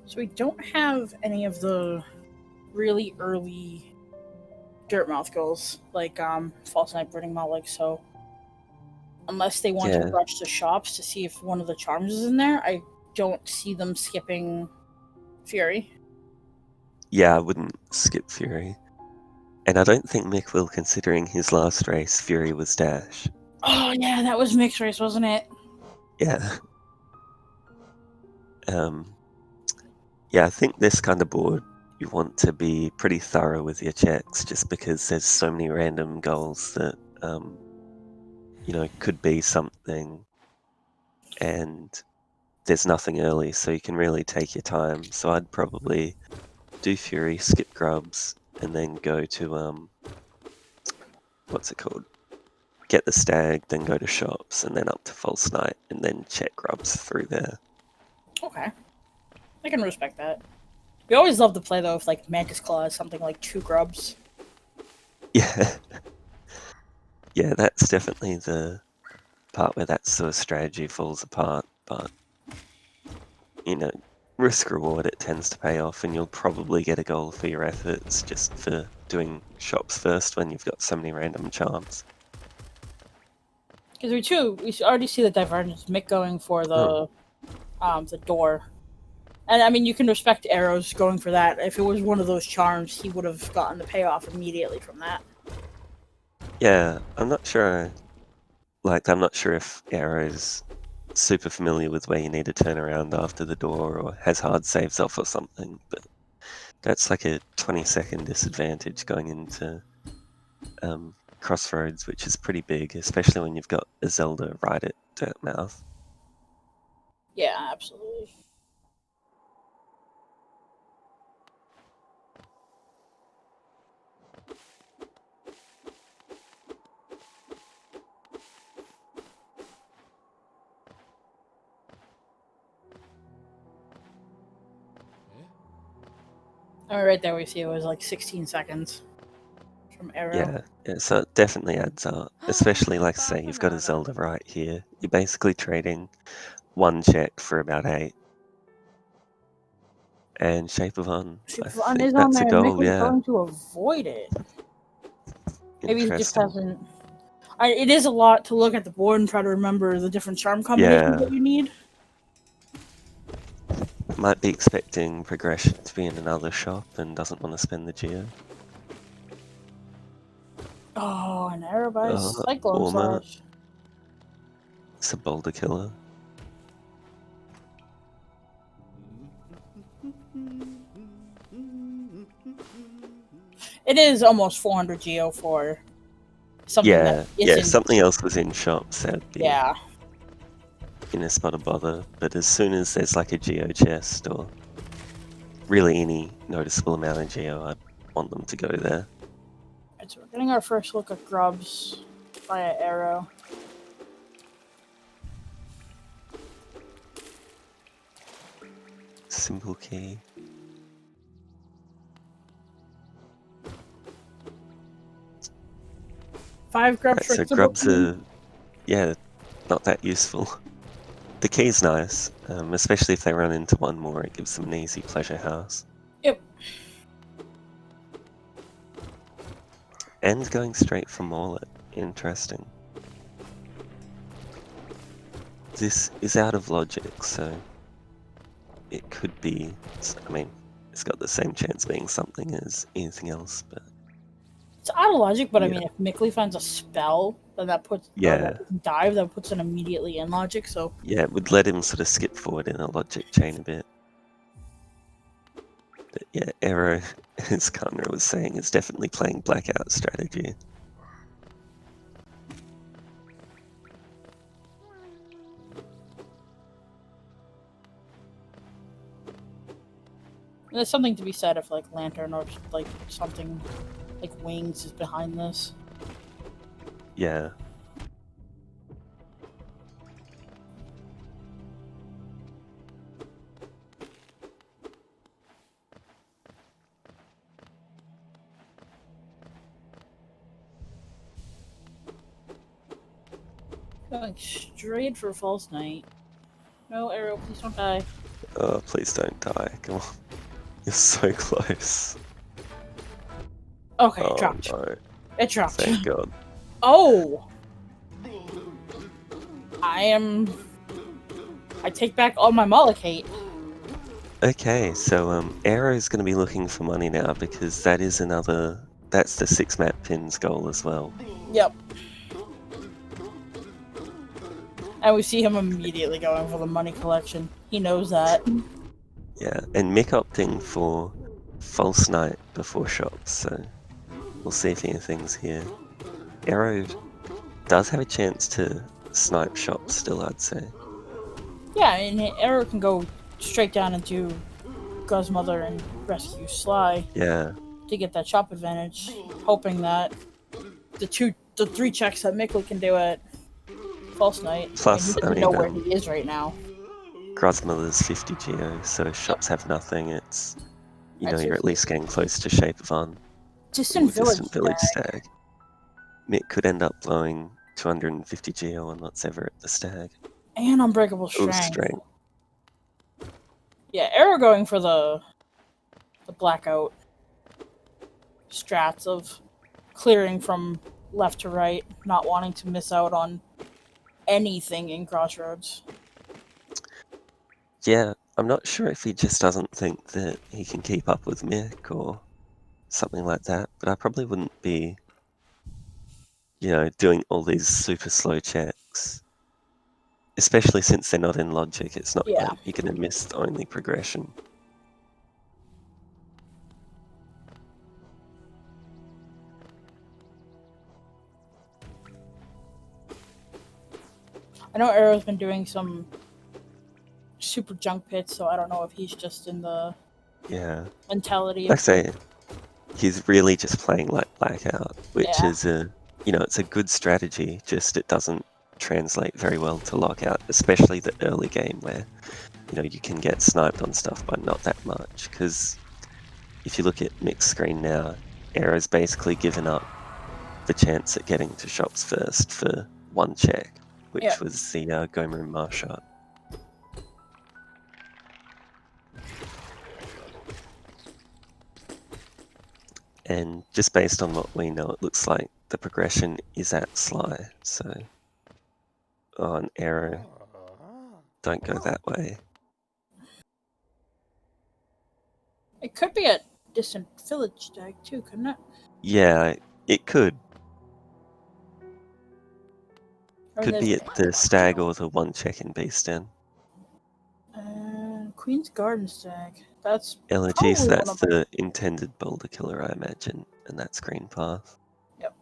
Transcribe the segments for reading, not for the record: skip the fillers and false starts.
So we don't have any of the really early Dirtmouth goals, like False Night Burning Malik, so unless they want to rush the shops to see if one of the charms is in there, I don't see them skipping Fury. Yeah, I wouldn't skip Fury. And I don't think Mick will, considering his last race, Fury was Dash. Oh yeah, that was mixed race, wasn't it? Yeah. Yeah, I think this kind of board, you want to be pretty thorough with your checks, just because there's so many random goals that, could be something, and there's nothing early, so you can really take your time. So I'd probably do Fury, skip Grubs, and then go to, what's it called? Get the Stag, then go to shops, and then up to False Night, and then check Grubs through there. Okay. I can respect that. We always love to play, though, if, like, Mantis Claw is something like 2 Grubs. Yeah. Yeah, that's definitely the part where that sort of strategy falls apart, but, risk-reward, it tends to pay off, and you'll probably get a goal for your efforts just for doing shops first when you've got so many random charms. Because we already see the divergence. Mick going for the door. And, I mean, you can respect Arrows going for that. If it was one of those charms, he would have gotten the payoff immediately from that. Yeah, I'm not sure if Arrow's super familiar with where you need to turn around after the door or has hard saves off or something, but that's like a 20-second disadvantage going into Crossroads, which is pretty big, especially when you've got a Zelda right at Dirtmouth. Yeah, absolutely. Right there we see it was like 16 seconds from Arrow. Yeah, so it definitely adds up, especially, like I say, you've got a Zelda right here. You're basically trading one check for about 8. And Shape of On, I think that's a goal, yeah. Going to avoid it. Maybe he just hasn't... it is a lot to look at the board and try to remember the different charm combinations that you need. Might be expecting progression to be in another shop and doesn't want to spend the geo. Oh, an arrow by Cyclone Slash. It's a boulder killer. It is almost 400 geo for something that isn't... if something else was in shops, that'd be in a spot of bother. But as soon as there's like a geo chest or really any noticeable amount of geo, I'd want them to go there. Right, so we're getting our first look at Grubs via Arrow. Simple key. Five Grubs. So Grubs are, not that useful. The key's nice, especially if they run into one more, it gives them an easy pleasure house. Yep. And going straight for Mullet. Interesting. This is out of logic, so it could be, I mean, it's got the same chance being something as anything else, but... It's out of logic, but I mean, if Mickely finds a spell, then that puts... dive, that puts it immediately in logic, so... Yeah, it would let him sort of skip forward in a logic chain a bit. But yeah, Arrow, as Conra was saying, is definitely playing Blackout strategy. There's something to be said if, like, Lantern or, like, something like Wings is behind this. Yeah. Going straight for False Night. No, Arrow, please don't die. Oh, please don't die. Come on. You're so close. Okay, it Oh dropped. no. It dropped. Thank God. Oh! I take back all my Moloch hate. Okay, so Aero's going to be looking for money now because that is another. That's the 6 map pins goal as well. Yep. And we see him immediately going for the money collection. He knows that. Yeah, and Mick opting for false night before shops, so we'll see if anything's here. Aero does have a chance to snipe shops still, I'd say. Yeah, and Arrow can go straight down into Godmother and rescue Sly. Yeah. To get that shop advantage, hoping that the 3 checks that Mickely can do at False Night. Plus, he doesn't know where he is right now. Grosmother's 50 geo, so shops have nothing. It's, you're at least getting close to Shape of Un. Distant Village Stag. Mick could end up blowing 250 geo on what's ever at the Stag. And Unbreakable Strength. Strength. Yeah, Arrow going for the blackout strats of clearing from left to right, not wanting to miss out on anything in Crossroads. Yeah, I'm not sure if he just doesn't think that he can keep up with Mick or something like that, but I probably wouldn't be, doing all these super slow checks. Especially since they're not in logic, it's not like you're going to miss the only progression. I know Arrow's been doing some super junk pits, so I don't know if he's just in the mentality of... Like I say, he's really just playing like Blackout, which is it's a good strategy, just it doesn't translate very well to Lockout, especially the early game where, you can get sniped on stuff by not that much, because if you look at Mick's screen now, Arrow's basically given up the chance at getting to shops first for 1 check, which was the Gomer and Mar shot. And just based on what we know, it looks like the progression is at Sly, so on Arrow, don't go that way. It could be a Distant Village Stag too, couldn't it? Yeah, it could. Could be at the Stag or the 1 check in Beast Den. Queen's Garden Stag. That's LG, so that's the intended boulder killer, I imagine, and that's Green Path. Yep.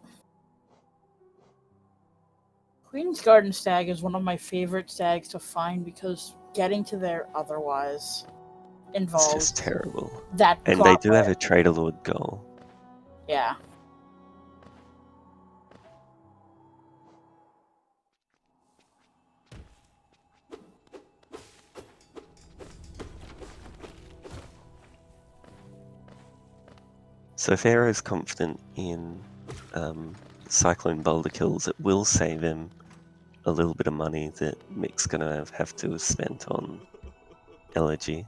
Queen's Garden Stag is one of my favorite stags to find because getting to there otherwise involves... It's just terrible. And they do have a Trader Lord goal. Yeah. So if Arrow's confident in Cyclone Boulder kills, it will save him a little bit of money that Mick's going to have to have spent on Elegy.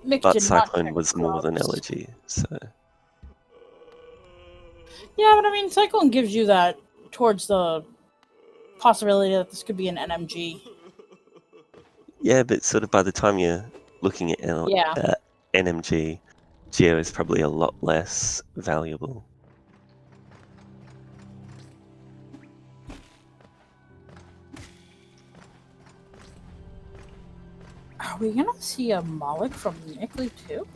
But Cyclone was more than Elegy, so... Yeah, but I mean, Cyclone gives you that towards the possibility that this could be an NMG. Yeah, but sort of by the time you're looking at NMG, Geo is probably a lot less valuable. Are we gonna see a Moloch from Mickely too?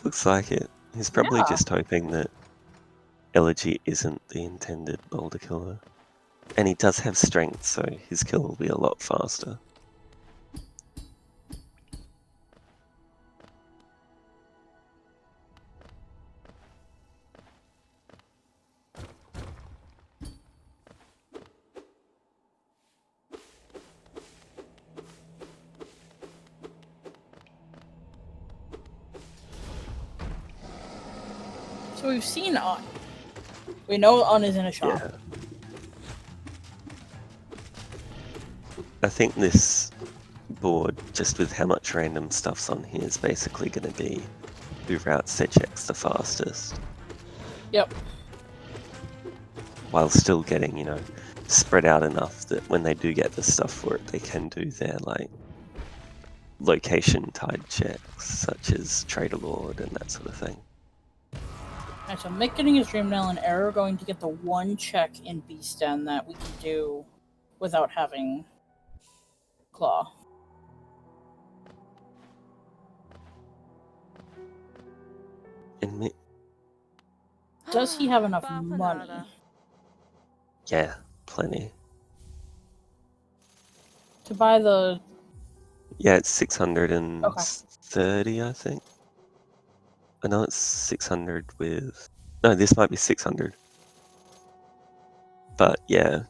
Looks like it. He's probably just hoping that Elegy isn't the intended boulder killer. And he does have strength, so his kill will be a lot faster. So we've seen On. We know On is in a shop. Yeah. I think this board, just with how much random stuff's on here, is basically going to be who routes their checks the fastest. Yep. While still getting, you know, spread out enough that when they do get the stuff for it, they can do their, like, location-tied checks, such as Trader Lord and that sort of thing. Alright, so Mick getting his Dream Nail and Arrow are going to get the one check in Beast Den that we can do without having Claw. And Does he have enough money? yeah, plenty. To buy the... Yeah, it's 630, I think. I know it's 600 with... No, this might be 600. But yeah,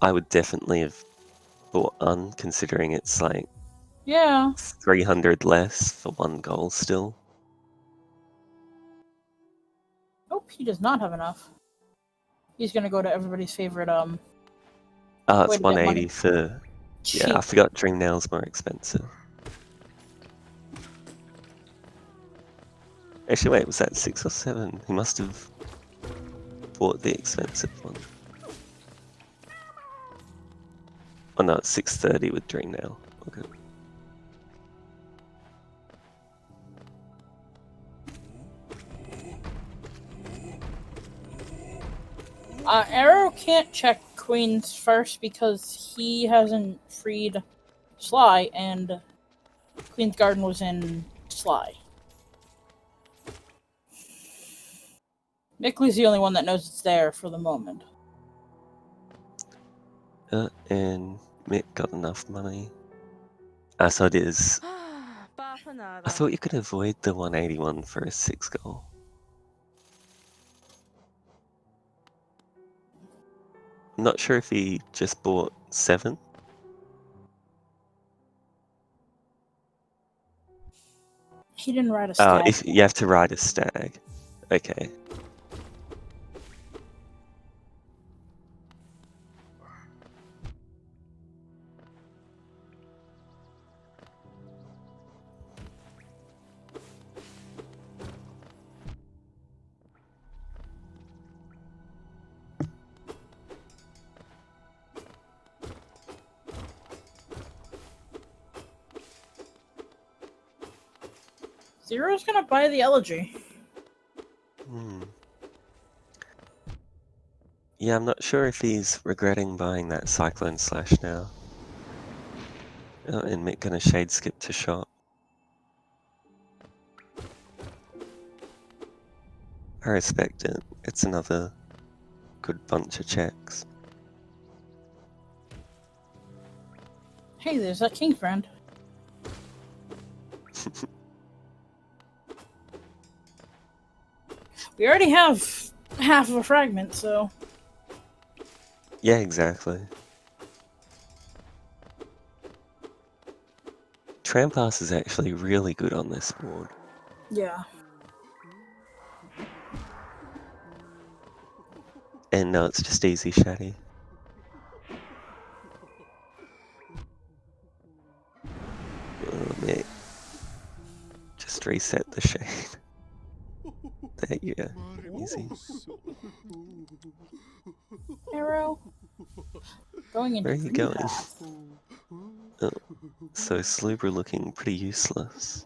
I would definitely have bought Un, considering it's like... Yeah. 300 less for one goal still. Nope, he does not have enough. He's gonna go to everybody's favorite, Oh, it's 180 for... Cheap. Yeah, I forgot Dream Nail's more expensive. Actually, wait, was that 6 or 7? He must have bought the expensive one. Oh no, it's 630 with Dream Nail. Okay. Arrow can't check Queens first because he hasn't freed Sly, and Queen's Garden was in Sly. Mickey's the only one that knows it's there for the moment. And Mick got enough money. So it is. I thought you could avoid the 181 for a 6 goal. I'm not sure if he just bought 7. He didn't ride a stag. If you have to ride a stag. Okay. Zero's gonna buy the Elegy. Yeah, I'm not sure if he's regretting buying that Cyclone Slash now. And Mick gonna shade skip to shot. I respect it. It's another good bunch of checks. Hey, there's that King friend. We already have half of a fragment, so... Yeah, exactly. Trampass is actually really good on this board. Yeah. And no, it's just easy shaddy. Oh, mate. Just reset the shade. There you go. Easy. Arrow. Going into Where are you going? path. Oh, so Slubra looking pretty useless.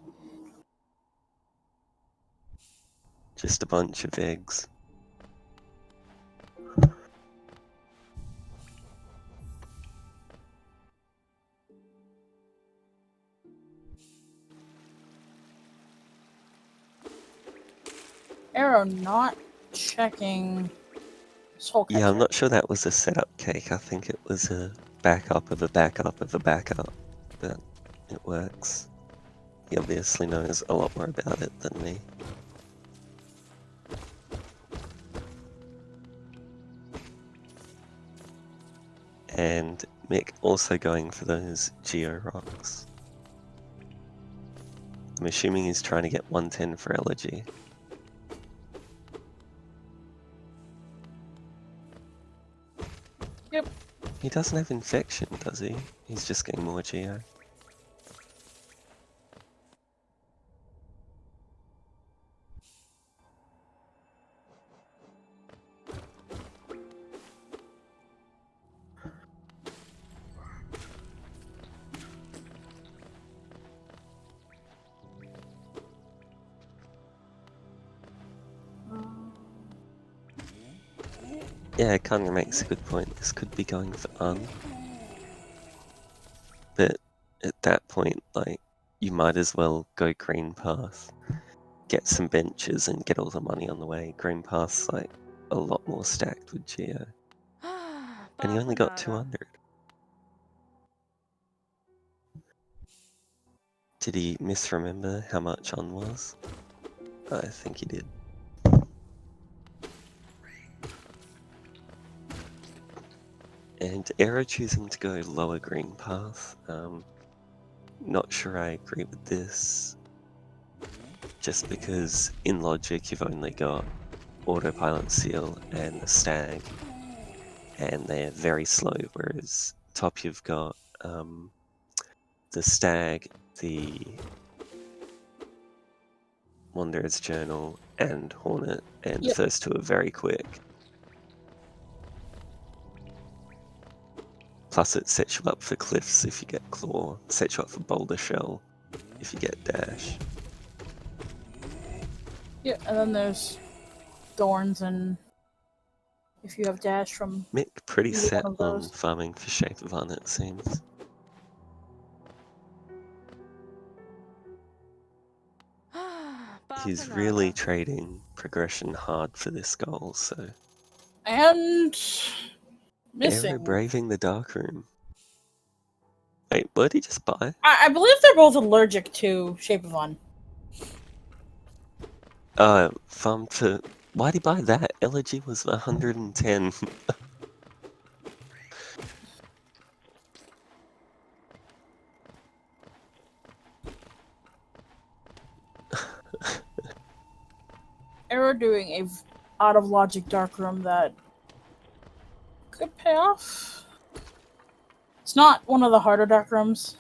Just a bunch of eggs. Arrow not checking Soul Catcher. Yeah, I'm not sure that was a setup cake. I think it was a backup of a backup of a backup. But it works. He obviously knows a lot more about it than me. And Mick also going for those Geo Rocks. I'm assuming he's trying to get 110 for Elegy. Yep. He doesn't have Infection, does he? He's just getting more Geo. Yeah, Kanye makes a good point. This could be going for un. But at that point, like, you might as well go green path, get some benches and get all the money on the way. Green path's like a lot more stacked with Geo. And he only got 200. Did he misremember how much on was? I think he did. And Aero choosing to go lower green path. Not sure I agree with this. Just because in logic you've only got autopilot seal and the stag, and they're very slow, whereas top you've got the stag, the Wanderer's Journal, and Hornet, and the first two are very quick. Plus it sets you up for cliffs if you get claw, sets you up for boulder shell if you get dash. Yeah, and then there's thorns, and if you have dash from Mick pretty set one of on those. farming for Shape of Un, it seems. He's really trading progression hard for this goal, so... And... missing. Aero braving the dark room. Wait, what did he just buy? I believe they're both allergic to Shape of Un. Farm for... Why'd he buy that? Elegy was 110. Aero doing a out of logic dark room that could pay off. It's not one of the harder dark rooms.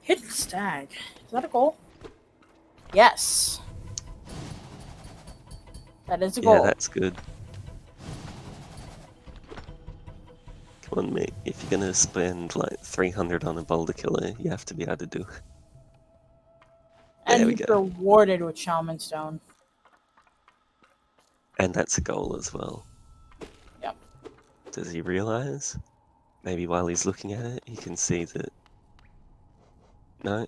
Hidden stag. Is that a goal? Yes. That is a goal. Yeah, that's good. Come on, mate. If you're gonna spend like 300 on a boulder killer, you have to be able to do it. And he's rewarded with Shaman Stone. And that's a goal as well. Yep. Does he realize? Maybe while he's looking at it, he can see that... No?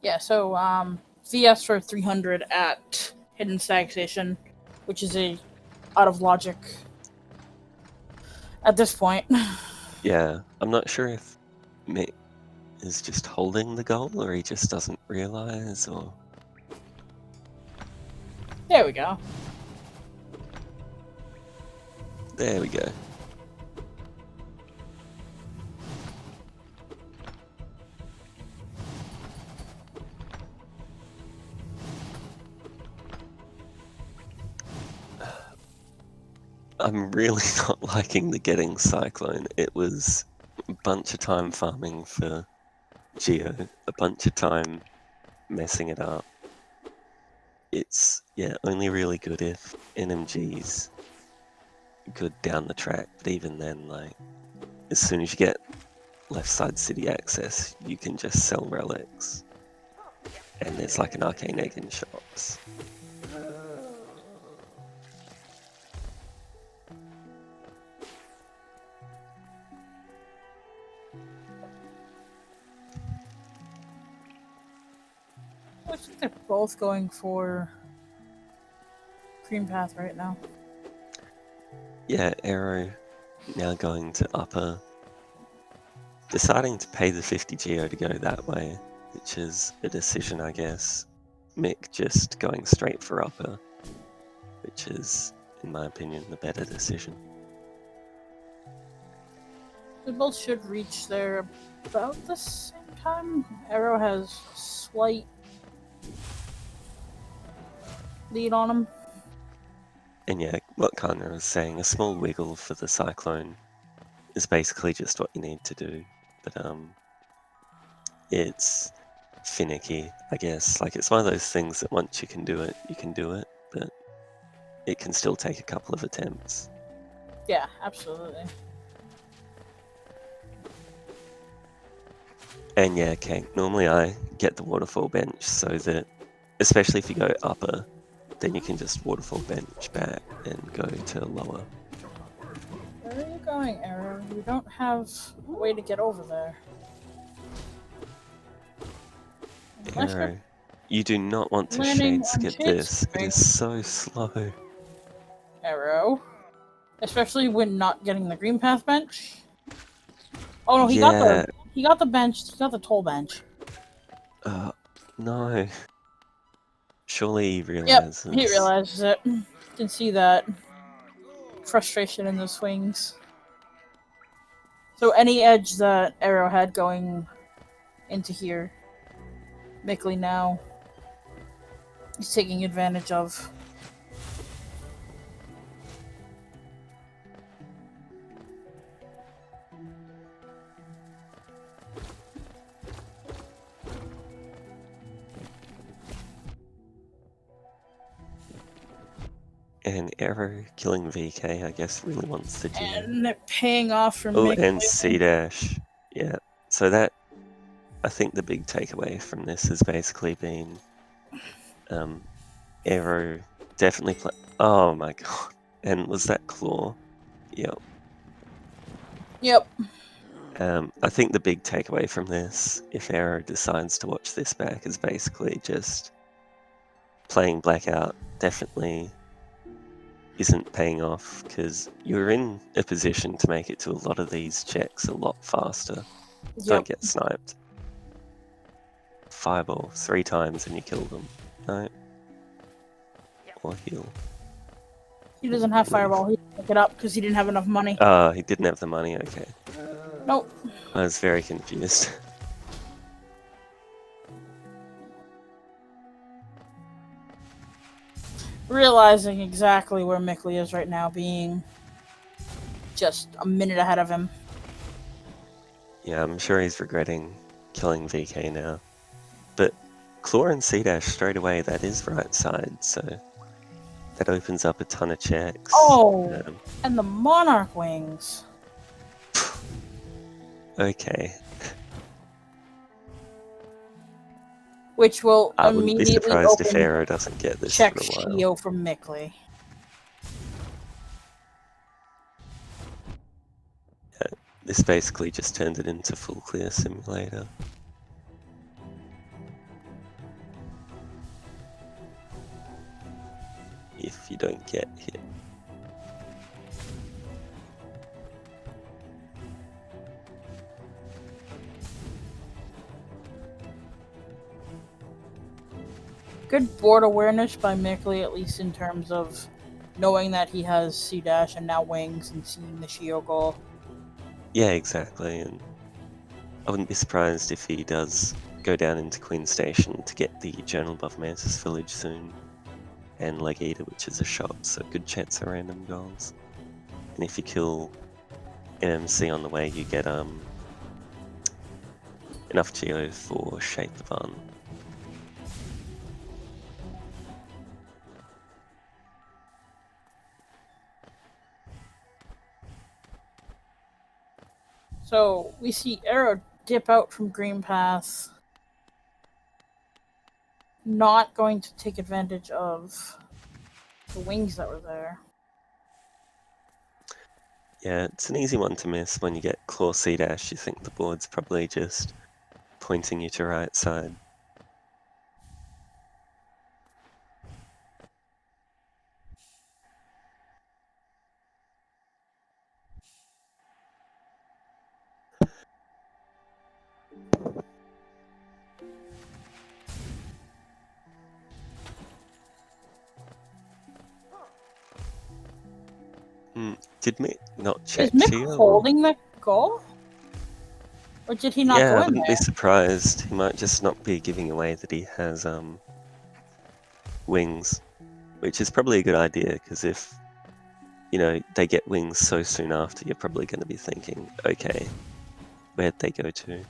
Yeah, so, VS for 300 at Hidden Stag Station, which is a out of logic at this point. Yeah, I'm not sure if Mick is just holding the goal, or he just doesn't realize, or... There we go. There we go. I'm really not liking the getting Cyclone. It was a bunch of time farming for Geo, a bunch of time messing it up. It's, yeah, only really good if NMG's good down the track, but even then, like, as soon as you get left side city access, you can just sell relics. And there's like an arcane egg in shops. I think they're both going for Green Path right now. Yeah, Aero now going to upper. Deciding to pay the 50 Geo to go that way, which is a decision, I guess. Mick just going straight for upper, which is, in my opinion, the better decision. They both should reach there about the same time. Aero has a slight lead on him. And yeah, what Kana was saying, a small wiggle for the Cyclone is basically just what you need to do. But it's finicky, I guess. Like, it's one of those things that once you can do it, but it can still take a couple of attempts. Yeah, absolutely. And yeah, okay, normally I get the waterfall bench so that, especially if you go upper, then you can just waterfall bench back and go to lower. Where are you going, Arrow? You don't have a way to get over there. Arrow, you do not want to planning shade on skip shade this. It is so slow. Arrow. Especially when not getting the green path bench. Oh no, he Yeah. got the bench. He got the toll bench. No. Surely he realizes. Yep, he realizes it. Can see that frustration in the swings. So any edge that Arrow had going into here, Mickely now is taking advantage of. And Arrow killing VK, I guess, really wants the G. And paying off for Oh, Mickely. and C dash. Yeah. So that, I think the big takeaway from this has basically been Arrow definitely play. Oh my god. And was that Claw? Yep. Yep. I think the big takeaway from this, if Arrow decides to watch this back, is basically just playing Blackout definitely isn't paying off because you're in a position to make it to a lot of these checks a lot faster. Yep. Don't get sniped. Fireball 3 times and you kill them. No. Or heal. He doesn't have Fireball. He didn't pick it up because he didn't have enough money. He didn't have the money, okay. Nope. I was very confused. Realizing exactly where Mickely is right now, being just a minute ahead of him. Yeah, I'm sure he's regretting killing VK now. But Claw and C-Dash straight away, that is right side, so that opens up a ton of checks. Oh, and the Monarch Wings. Okay. Which will I wouldn't be immediately surprised open if Arrow doesn't get this check for a while. Shio from Mickely. Yeah, this basically just turned it into full clear simulator. If you don't get hit. Good board awareness by Mickely, at least in terms of knowing that he has C-Dash and now Wings and seeing the Shio goal. Yeah, exactly, and I wouldn't be surprised if he does go down into Queen Station to get the Journal above Mantis Village soon, and Leg Eater, which is a shop, so good chance of random goals. And if you kill MMC on the way, you get enough geo for Shape the Bun. So we see Arrow dip out from Green Path, not going to take advantage of the wings that were there. Yeah, it's an easy one to miss when you get Claw C-Dash. You think the board's probably just pointing you to right side. Did Mick not check Is Mick Shio? holding the goal? Or did he not Yeah, go I in wouldn't there? be surprised. He might just not be giving away that he has wings, which is probably a good idea, because if, you know, they get wings so soon after, you're probably going to be thinking, okay, where'd they go to?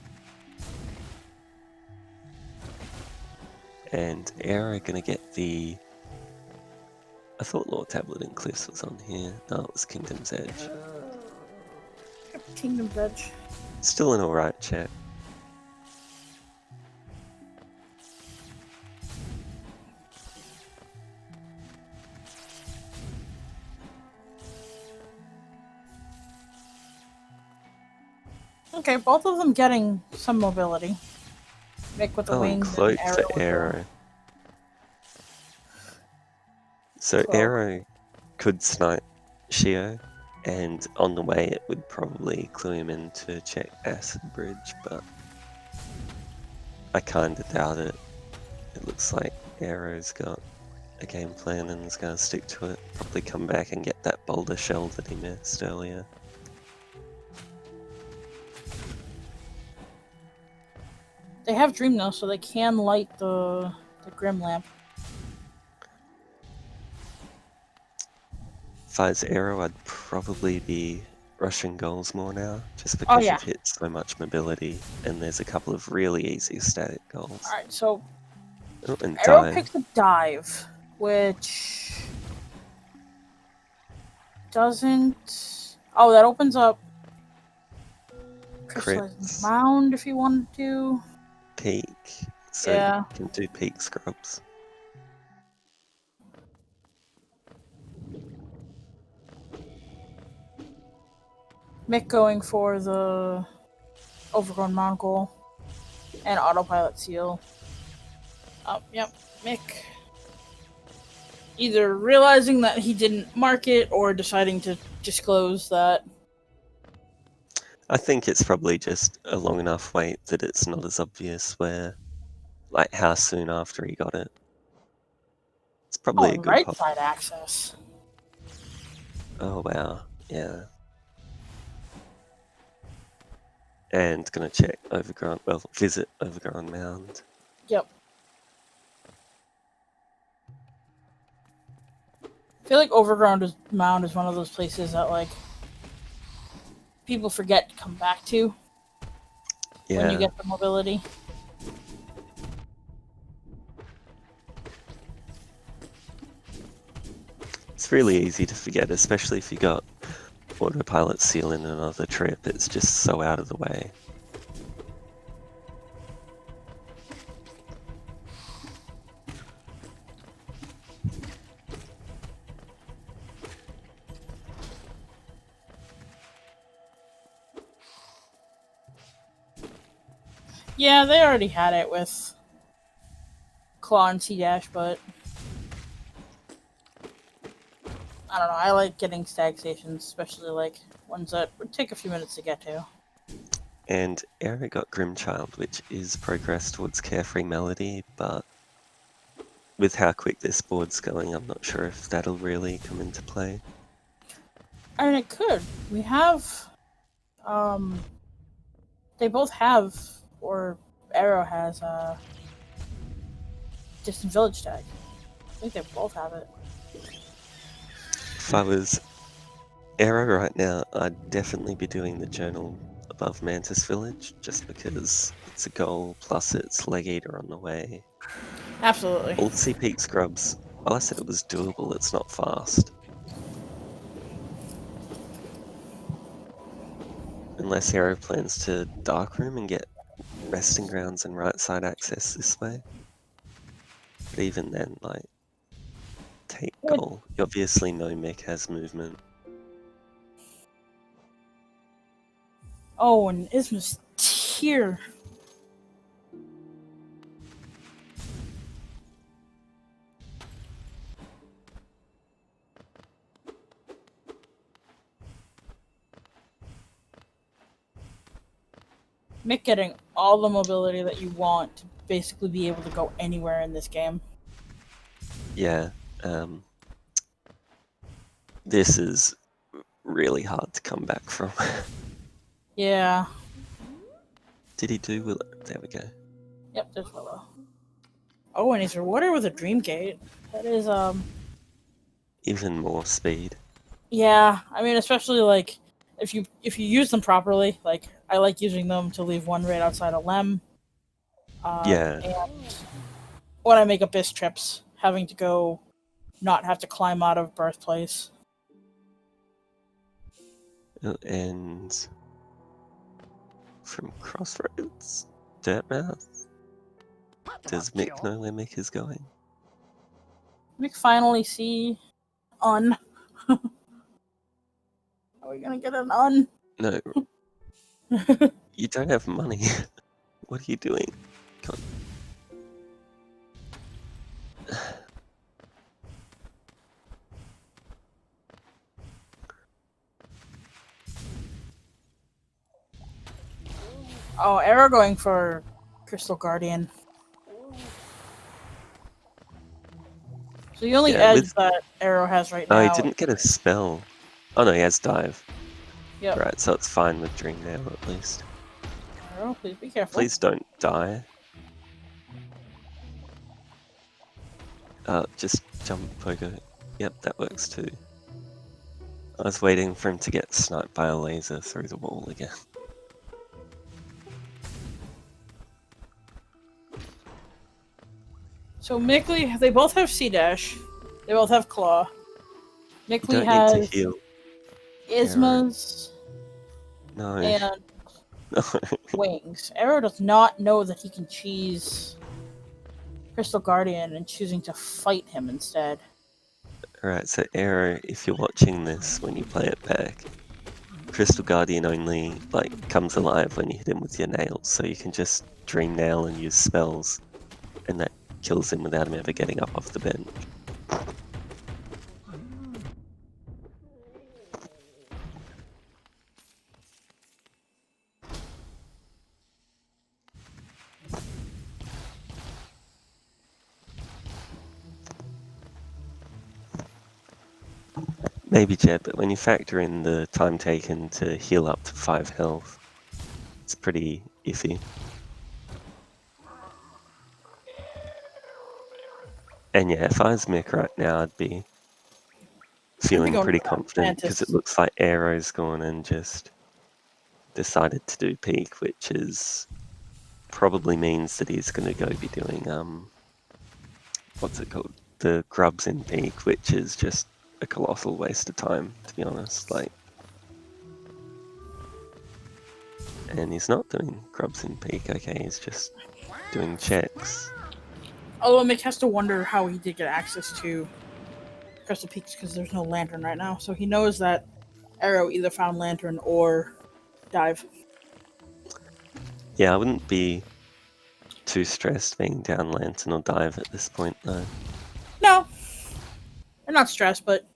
And Arrow going to get the... I thought Lord Tablet and Cliffs was on here. No, it was Kingdom's Edge. Kingdom's Edge. Still an alright check. Okay, both of them getting some mobility. Mick with the Oh, and wings and cloak Aero for with the Aero. So cloak. Aero could snipe Shio, and on the way it would probably clue him in to check Acid Bridge, but I kinda doubt it. It looks like Aero's got a game plan and is gonna stick to it. Probably come back and get that boulder shell that he missed earlier. They have Dream though, so they can light the Grim Lamp. If I was Aero, I'd probably be rushing goals more now, just Oh because yeah. you've hit so much mobility, and there's a couple of really easy static goals. Alright, so Oh, and Aero dive. picks a dive, which doesn't. Oh, that opens up Crystallized Crits. Mound if you wanted to. Peak. So Yeah. you can do peak scrubs. Mick going for the Overgrown Mound goal and Autopilot Seal. Oh, yep. Mick either realizing that he didn't mark it or deciding to disclose that. I think it's probably just a long enough wait that it's not as obvious where, like, how soon after he got it. It's Oh, probably a and good right pop. side access. Oh, wow. Yeah. And gonna check Overgrown, well, visit Overgrown Mound. Yep. I feel like Overgrown Mound is one of those places that, like, people forget to come back to when you Yeah. get the mobility. It's really easy to forget, especially if you got Autopilot Seal in another trip. It's just so out of the way. Yeah, they already had it with Claw and C-Dash, but I don't know. I like getting stag stations, especially like ones that would take a few minutes to get to. And Eric got Grimchild, which is progress towards Carefree Melody, but with how quick this board's going, I'm not sure if that'll really come into play. I mean, it could. We have, they both have, or Arrow has Distant Village tag. I think they both have it. If I was Arrow right now, I'd definitely be doing the journal above Mantis Village, just because it's a goal, plus it's Leg Eater on the way. Absolutely. Alt C Peak Scrubs, well, I said it was doable, it's not fast. Unless Arrow plans to Darkroom and get Resting Grounds and right side access this way. But even then, like, take goal. You obviously know Mick has movement. Oh, and Isma's here. Mick getting all the mobility that you want to basically be able to go anywhere in this game. Yeah, this is really hard to come back from. Yeah. Did he do Willow? There we go. Yep, there's Willow. Oh, and he's rewarded with a Dream Gate. That is, Even more speed. yeah, I mean, especially, like, if you use them properly, like, I like using them to leave one right outside of Lem. Yeah. And when I make Abyss trips, having to go not have to climb out of Birthplace. And from Crossroads, Dirtmouth. Does Mick know where Mick is going? Mick finally see Un. Are we gonna get an Un? No. You don't have money. What are you doing? Come on. Oh, Arrow going for Crystal Guardian. So the only edge that Arrow has right now... Oh, he didn't get a spell. Oh no, he has Dive. Yep. Right, so it's fine with Dream now, at least. Arrow, please be careful. Please don't die. Just jump, Pogo. Yep, that works too. I was waiting for him to get sniped by a laser through the wall again. So Mickely, they both have C-Dash. They both have Claw. Mickely has need to heal. Ismas No. and No. Wings. Arrow does not know that he can cheese Crystal Guardian and choosing to fight him instead. Alright, so Arrow, if you're watching this when you play it back, Crystal Guardian only comes alive when you hit him with your nails, so you can just Dream Nail and use spells, and that kills him without him ever getting up off the bench. Maybe Jet, but when you factor in the time taken to heal up to 5 health, it's pretty iffy. And yeah, if I was Mick right now, I'd be feeling pretty confident because it looks like Arrow's gone and just decided to do peak, which is probably means that he's going to go be doing what's it called? The grubs in peak, which is just a colossal waste of time, to be honest. And he's not doing grubs in peak. Okay, he's just doing checks. Although Mick has to wonder how he did get access to Crystal Peaks because there's no lantern right now. So he knows that Arrow either found lantern or Dive. Yeah, I wouldn't be too stressed being down lantern or Dive at this point, though. No. I'm not stressed, but...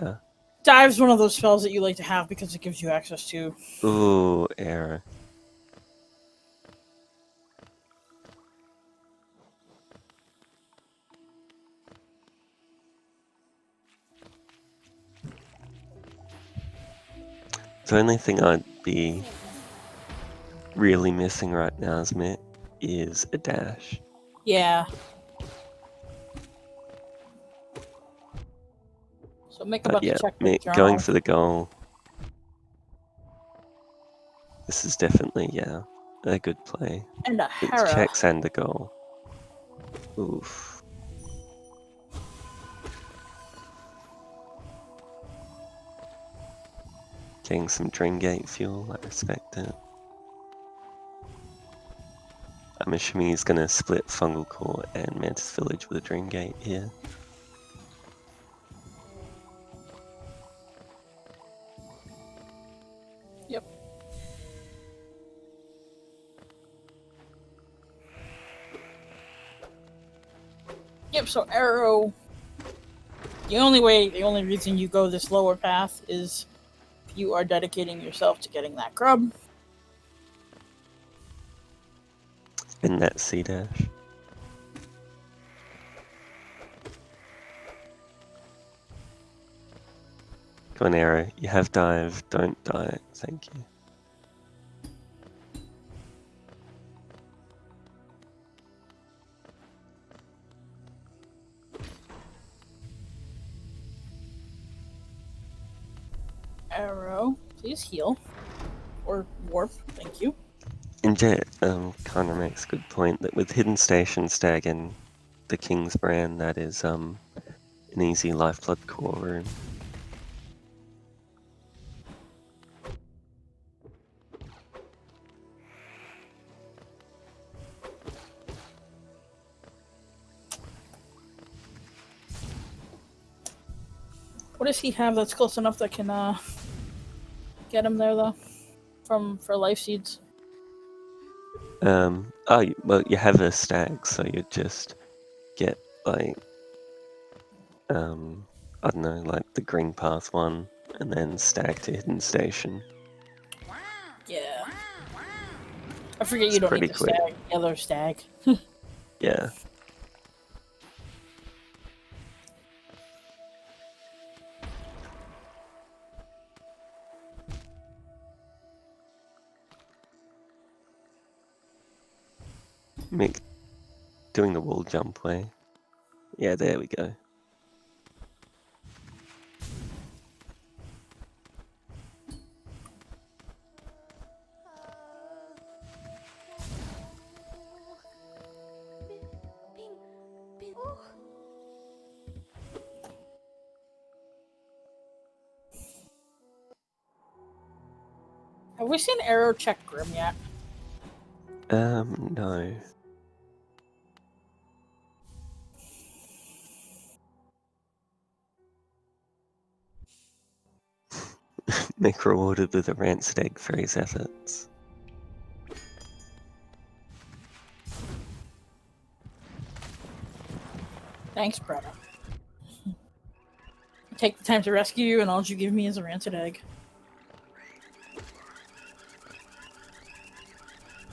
Yeah. Dive's one of those spells that you like to have because it gives you access to... Ooh, Arrow. The only thing I'd be really missing right now as Mick is a dash. Yeah. So Mick about to check the journal. Going for the goal. This is definitely, yeah, a good play. And a Hera. It's checks and a goal. Oof. Getting some Dreamgate fuel, I respect it. I'm assuming he's going to split Fungal Core and Mantis Village with a Dreamgate here. Yep. Yep, so Arrow... The only reason you go this lower path is if you are dedicating yourself to getting that grub. In that C-dash. Come on, Arrow. You have Dive. Don't die. Thank you. Arrow, please heal. Or warp, thank you. And Jet kind of makes a good point that with Hidden Station Stag and the King's Brand, that is an easy Lifeblood core room. What does he have that's close enough that can get him there though? For life seeds? Well, you have a stag, so you just get like, I don't know, like the green path one, and then stag to hidden station. Yeah. I forget It's you don't need pretty the quick. stag. The other stag. Yeah. Mick doing the wall jump way. Yeah, there we go. Have we seen Arrow check Grim yet? No. Mick rewarded with a rancid egg for his efforts. Thanks, brother. Take the time to rescue you, and all you give me is a rancid egg.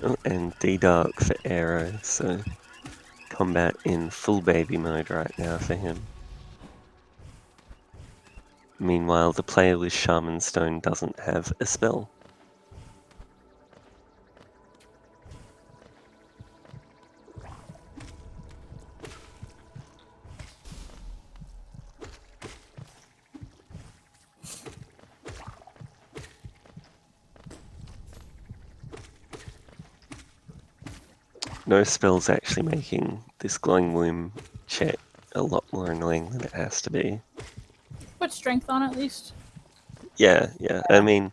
Oh, and D-Dark for Aero, so combat in full baby mode right now for him. Meanwhile, the player with Shaman Stone doesn't have a spell. No spell's actually making this glowing womb check a lot more annoying than it has to be. Put strength on at least. Yeah. I mean,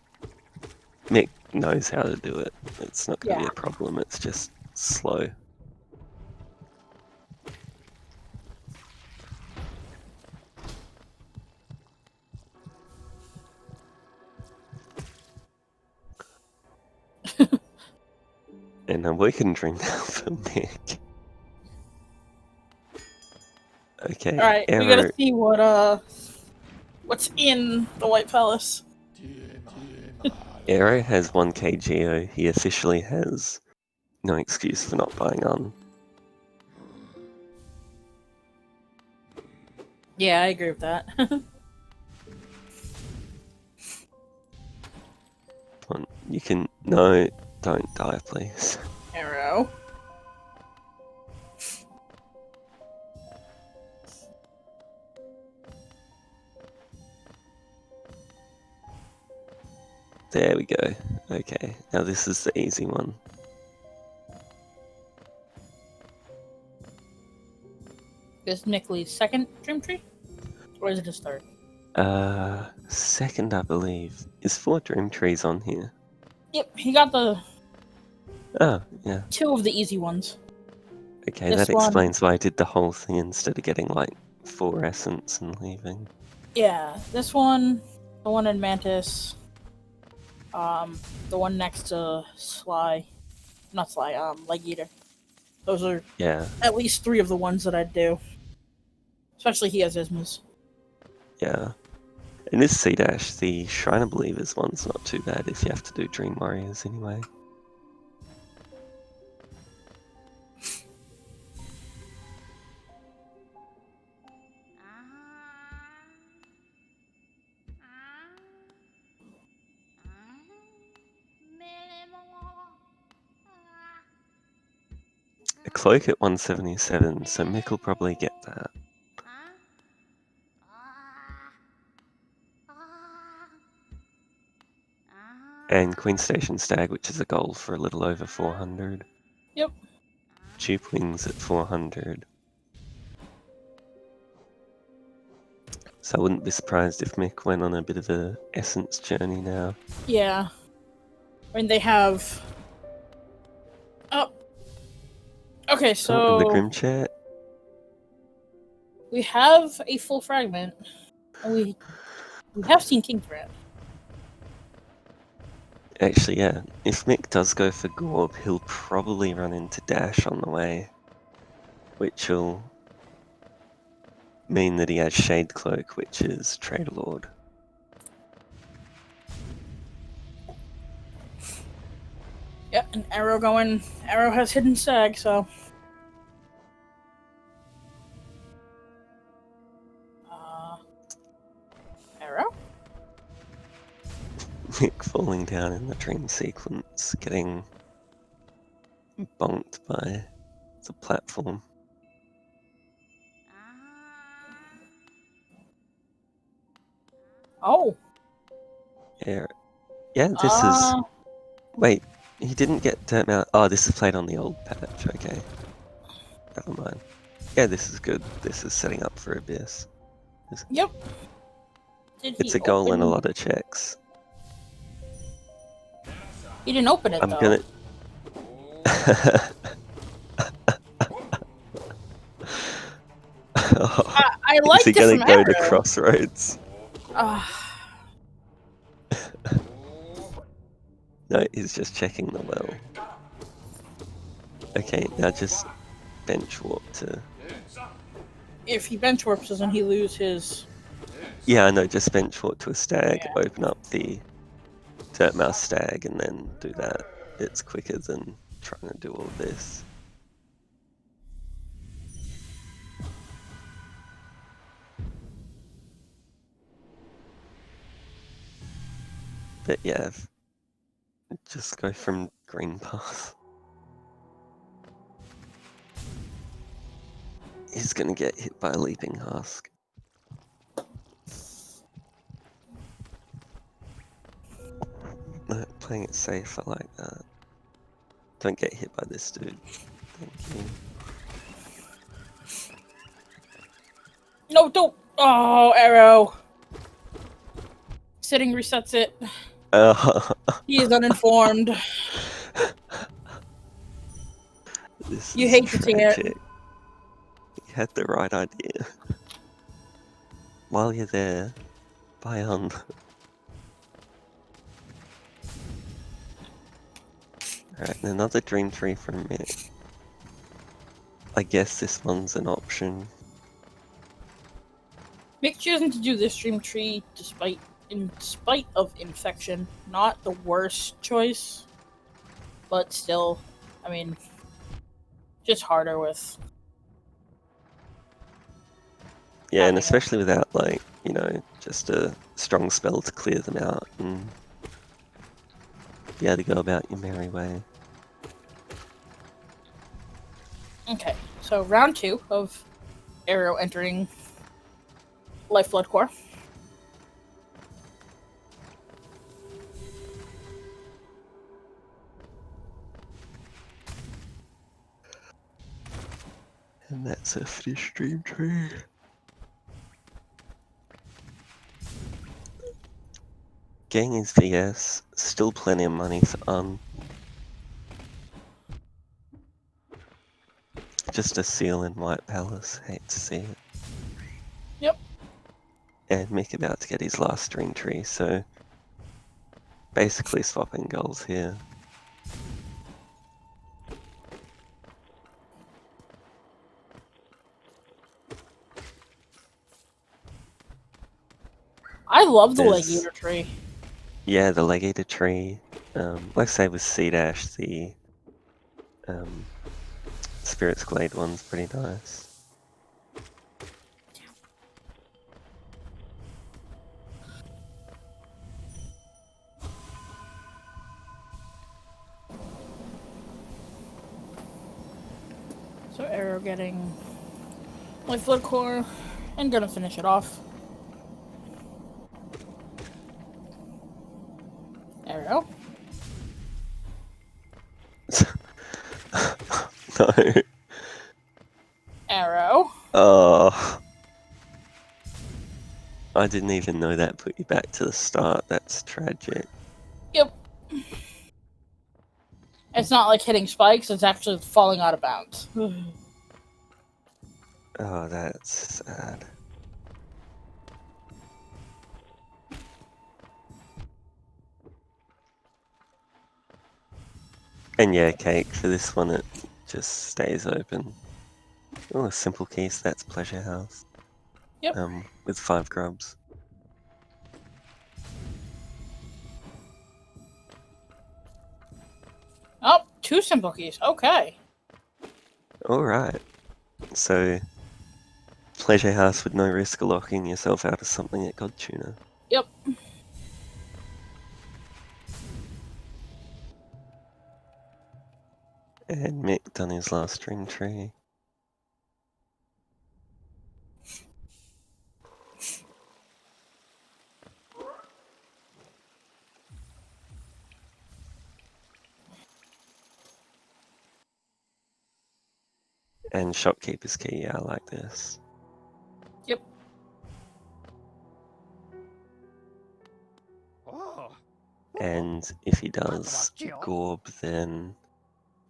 Mick knows how to do it. It's not going to be a problem. It's just slow. And we can drink now for Mick. Okay. Alright, we gotta see what's in the White Palace. Aero has 1k Geo. He officially has no excuse for not buying on. Yeah, I agree with that. You can... No, don't die, please. Arrow. There we go. Okay, now this is the easy one. Is Mickey's second Dream Tree? Or is it his third? Second, I believe. Is 4 Dream Trees on here? Yep, he got the... Oh, yeah. 2 of the easy ones. Okay, This that explains why I did the whole thing instead of getting, like, 4 Essence and leaving. Yeah, this one, the one in Mantis, the one next to Sly, not Sly, Leg Eater. Those are at least 3 of the ones that I'd do. Especially he has Ismas. Yeah. In this C-Dash, the Shrine of Believers one's not too bad if you have to do Dream Warriors anyway. A cloak at 177, so Mick will probably get that. And Queen Station Stag, which is a gold for a little over 400. Yep. Dupe Wings at 400. So I wouldn't be surprised if Mick went on a bit of a Essence journey now. Yeah. I mean, they have... Oh. Okay, so... in the Grim chat. We have a full fragment. And we have seen King Threat. Actually, yeah. If Mick does go for Gorb, he'll probably run into Dash on the way, which will mean that he has Shade Cloak, which is Trader Lord. Yeah, an Arrow going. Arrow has hidden Sag, so. Arrow? Mick falling down in the dream sequence, getting bonked by the platform. Oh. Yeah, this is... Wait, he didn't get Dirt Mount. Oh, this is played on the old patch, okay. Never mind. Yeah, this is good. This is setting up for Abyss. Yep. Did It's he a goal and a open? lot of checks. He didn't open it, I'm though. gonna... I Is he liked it gonna from go to Arrow. Crossroads? No, he's just checking the well. Okay, now just bench warp to... If he bench warps, doesn't he lose his... Yeah, I know, just bench warp to a stag, Yeah. open up the Dirtmouth stag, and then do that. It's quicker than trying to do all this. But yeah, just go from green path. He's gonna get hit by a leaping husk. No, playing it safe, I like that. Don't get hit by this dude. Thank you. No, don't! Oh, Arrow! Sitting resets it. He is uninformed. This You is hate to see it. tragic. He had the right idea. While you're there, buy on. Alright, another dream tree from Mick. I guess this one's an option. Mick choosing to do this dream tree in spite of infection. Not the worst choice, but still, I mean, just harder with... Yeah, and especially without, like, you know, just a strong spell to clear them out and be able to go about your merry way. Okay, so round 2 of Arrow entering Lifeblood Core. And that's a fish dream tree. Getting his VS, still plenty of money for just a seal in White Palace, hate to see it. Yep. And Mick about to get his last dream tree, so basically swapping goals here. I love the Legator tree. Yeah, the Legator tree. Like I say with Sea Dash, the Spirit's Glade one's pretty nice. So Arrow getting Lifeblood Core and gonna finish it off. Arrow. No. Arrow. Oh. I didn't even know that put you back to the start. That's tragic. Yep. It's not like hitting spikes, it's actually falling out of bounds. Oh, that's sad. And yeah, cake, for this one it just stays open. Oh, simple keys, that's Pleasure House. Yep. With 5 grubs. Oh, 2 simple keys. Okay. Alright. So, Pleasure House with no risk of locking yourself out of something at God Tuner. Yep. And Mick done his last string tree. And Shopkeeper's Key, yeah, I like this. Yep. And if he does Gorb, then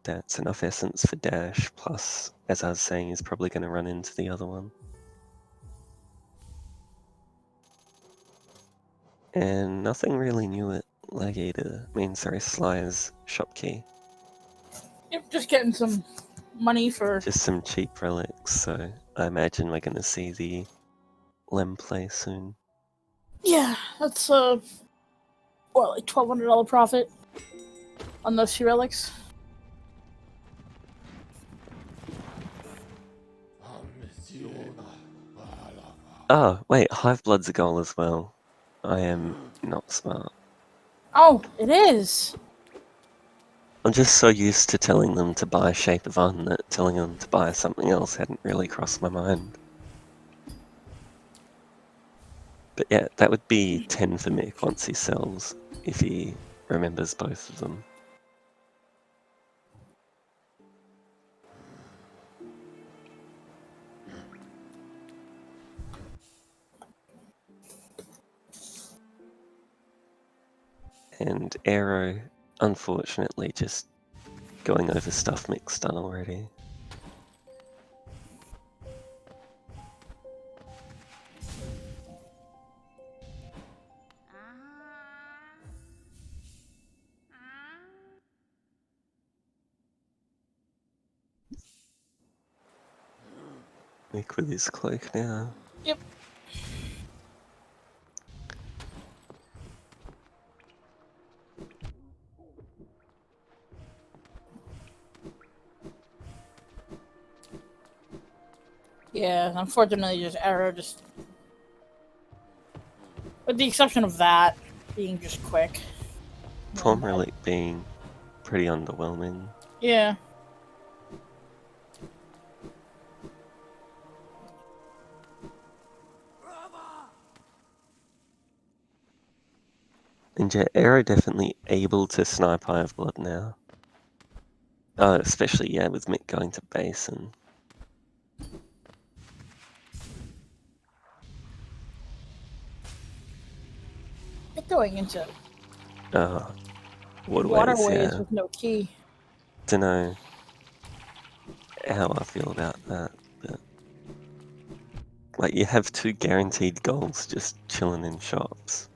that's enough essence for dash, plus, as I was saying, he's probably going to run into the other one. And nothing really new at Sly's shop key. Yep, just getting some money for... Just some cheap relics, so I imagine we're going to see the Lem play soon. Yeah, that's, like $1,200 profit on those 2 relics. Oh, wait, Hive Blood's a goal as well. I am not smart. Oh, it is! I'm just so used to telling them to buy Shape of Un that telling them to buy something else hadn't really crossed my mind. But yeah, that would be 10 for Mick once he sells, if he remembers both of them. And Aero, unfortunately, just going over stuff Mick's done already. Mick with his cloak now. Yep. Yeah, unfortunately, just Arrow just... With the exception of that being just quick. Tom Relic being pretty underwhelming. Yeah. And yeah, Aero definitely able to snipe Eye of Blood now. Especially, yeah, with Mick going to base and... Going into waterways, with no key. Dunno how I feel about that, but... Like, you have 2 guaranteed goals just chilling in shops.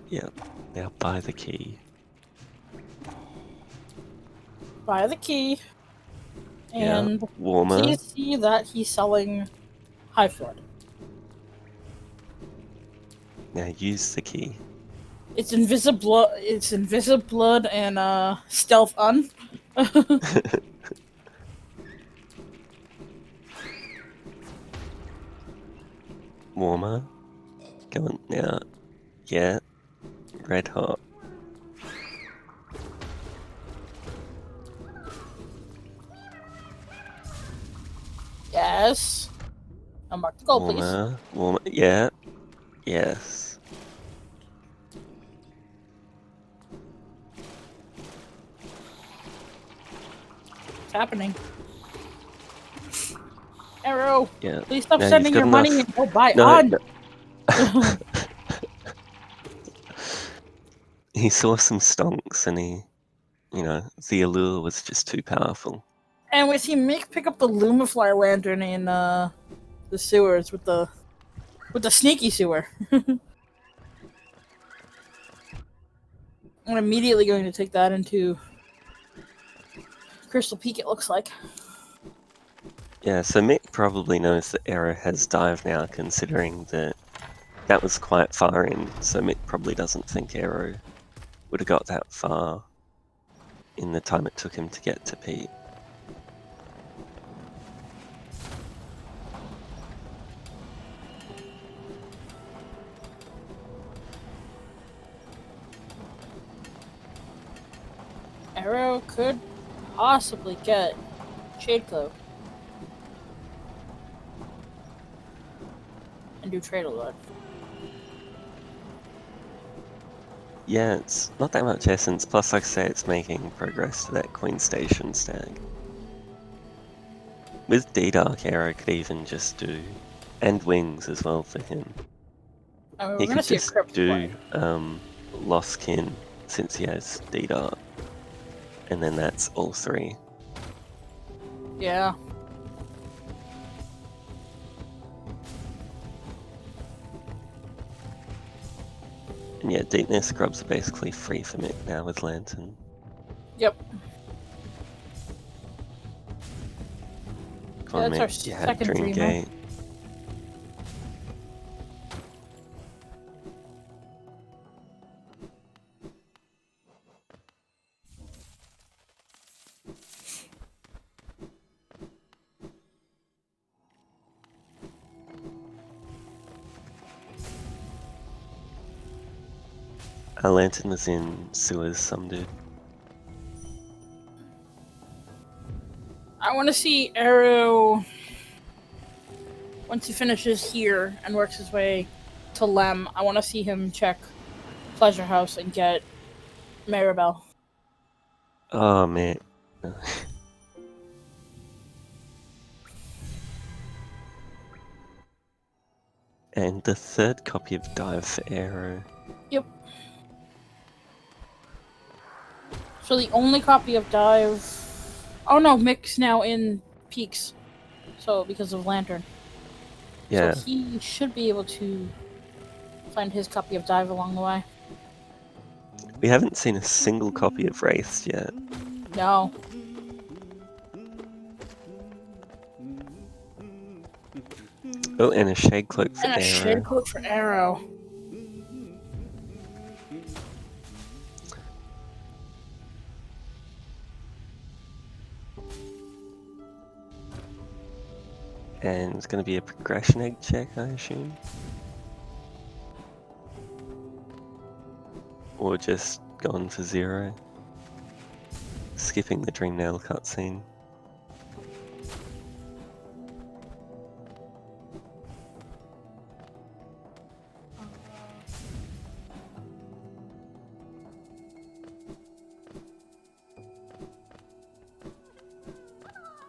Yep, now buy the key. Buy the key. And Warmer. please see that he's selling High Flood. Now use the key. It's Invisiblood and Stealth Un. Warmer. Going now. Yeah. Red hot. Yes. Unmark the goal, please. Warmer. Yeah. Yes. It's happening. Arrow. Yeah. Please stop sending your money and go buy On. No. He saw some stonks and he, the allure was just too powerful. And we see Mick pick up the Lumaflyer Lantern in the sewers with the sneaky sewer. I'm immediately going to take that into Crystal Peak, it looks like. Yeah, so Mick probably knows that Aero has dive now, considering that was quite far in, so Mick probably doesn't think Aero would have got that far in the time it took him to get to Pete. Arrow could possibly get Shade Cloak and do trade a lot. Yeah, it's not that much essence, plus like I say, it's making progress to that Queen Station stag. With D-Dark, Arrow could even just do, and Wings as well for him. I mean, He we're gonna could see a just Crypt do play. Lost Kin, since he has D-Dark. And then that's all three. Yeah. And yeah, Deepness grubs are basically free for Mick now with Lantern. Yep. Come on, that's our Mick, you had second Dream Dreamer. Gate. Our Lantern was in sewers, some dude. I want to see Arrow, once he finishes here and works his way to Lem, I want to see him check Pleasure House and get Maribel. Oh, man. And the third copy of Dive for Arrow. Yep. So the only copy of Dive... Oh no, Mick's now in Peaks. So, because of Lantern. Yeah. So he should be able to find his copy of Dive along the way. We haven't seen a single copy of Wraith yet. No. Oh, and a Shade Cloak for And a Arrow. Shade Cloak for Arrow. And it's going to be a progression egg check, I assume. Or just gone for 0. Skipping the Dream Nail cutscene.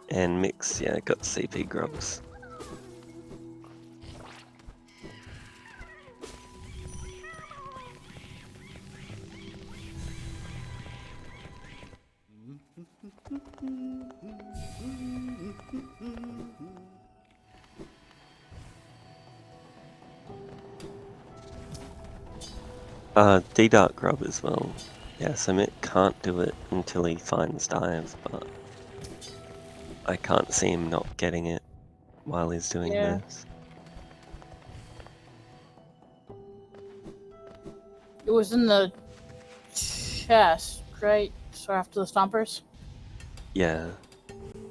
And Mix, yeah, got CP grubs. D-Dark grub as well. Yeah, so Mick can't do it until he finds Dive, but I can't see him not getting it while he's doing this. It was in the chest, right? So after the Stompers? Yeah.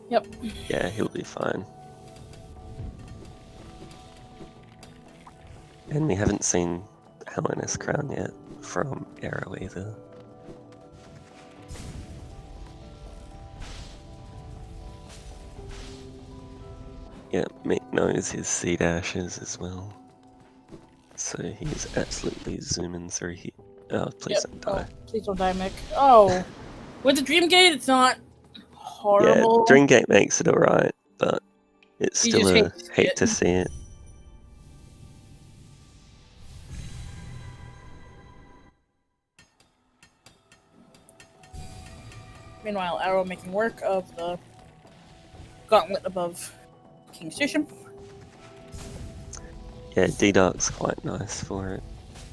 Yep. Yeah, he'll be fine. And we haven't seen Hellenist Crown yet from Arrow either. Yeah, Mick knows his seed ashes as well. So he's absolutely zooming through here. Oh, please don't die. Oh, please don't die, Mick. Oh, with the Dream Gate, it's not horrible. Yeah, Dreamgate makes it alright, but it's You still just a hate to see it. Meanwhile, Arrow making work of the gauntlet above King Station. Yeah, D-Dark's quite nice for it.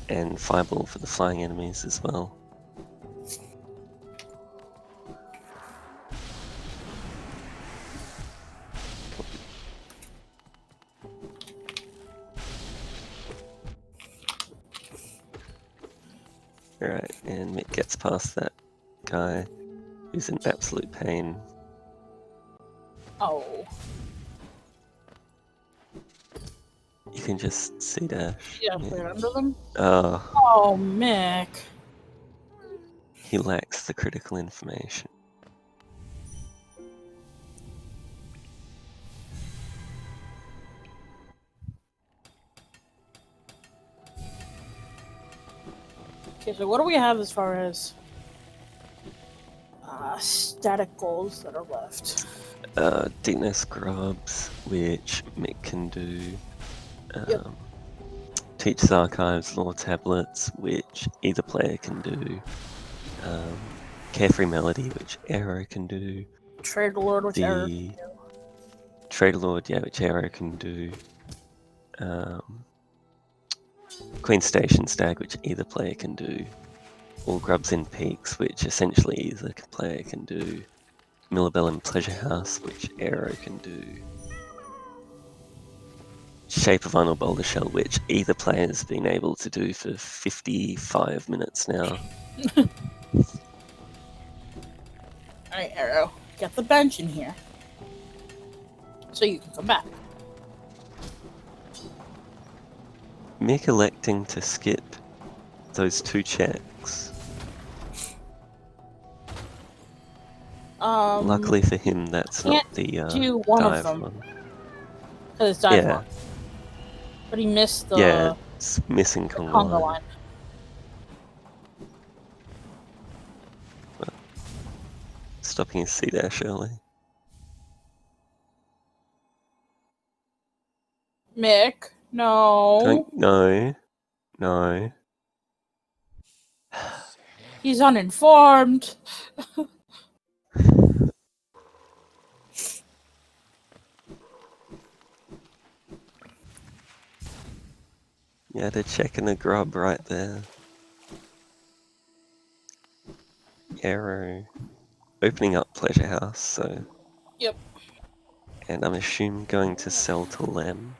And Fireball for the flying enemies as well. Alright, and Mick gets past that guy who's in absolute pain. Oh. You can just C-dash. Yeah, right under them? Oh, Oh, Mick. he lacks the critical information. Okay, so what do we have as far as static goals that are left? Deepness grubs, which Mick can do. Yep. Teacher's Archives lore tablets, which either player can do. Carefree Melody, which Aero can do. Trader Lord, which Aero can do. Trader Lord, yeah, which Aero can do. Queen Station Stag, which either player can do. All Grubs in Peaks, which essentially either player can do. Millabell and Pleasure House, which Aero can do. Shape of Iron or Boulder Shell, which either player has been able to do for 55 minutes now. Alright, Aero, get the bench in here. So you can come back. Mick electing to skip those 2 checks. Luckily for him, that's not the do one dive of them. one. Because it's dive Yeah. one. But he missed the Yeah, it's missing conga conga line. Stopping his C-dash early. Mick, no. No. He's uninformed. You had a check and a grub right there. Arrow. Opening up Pleasure House, so... Yep. And I'm assuming going to sell to Lem.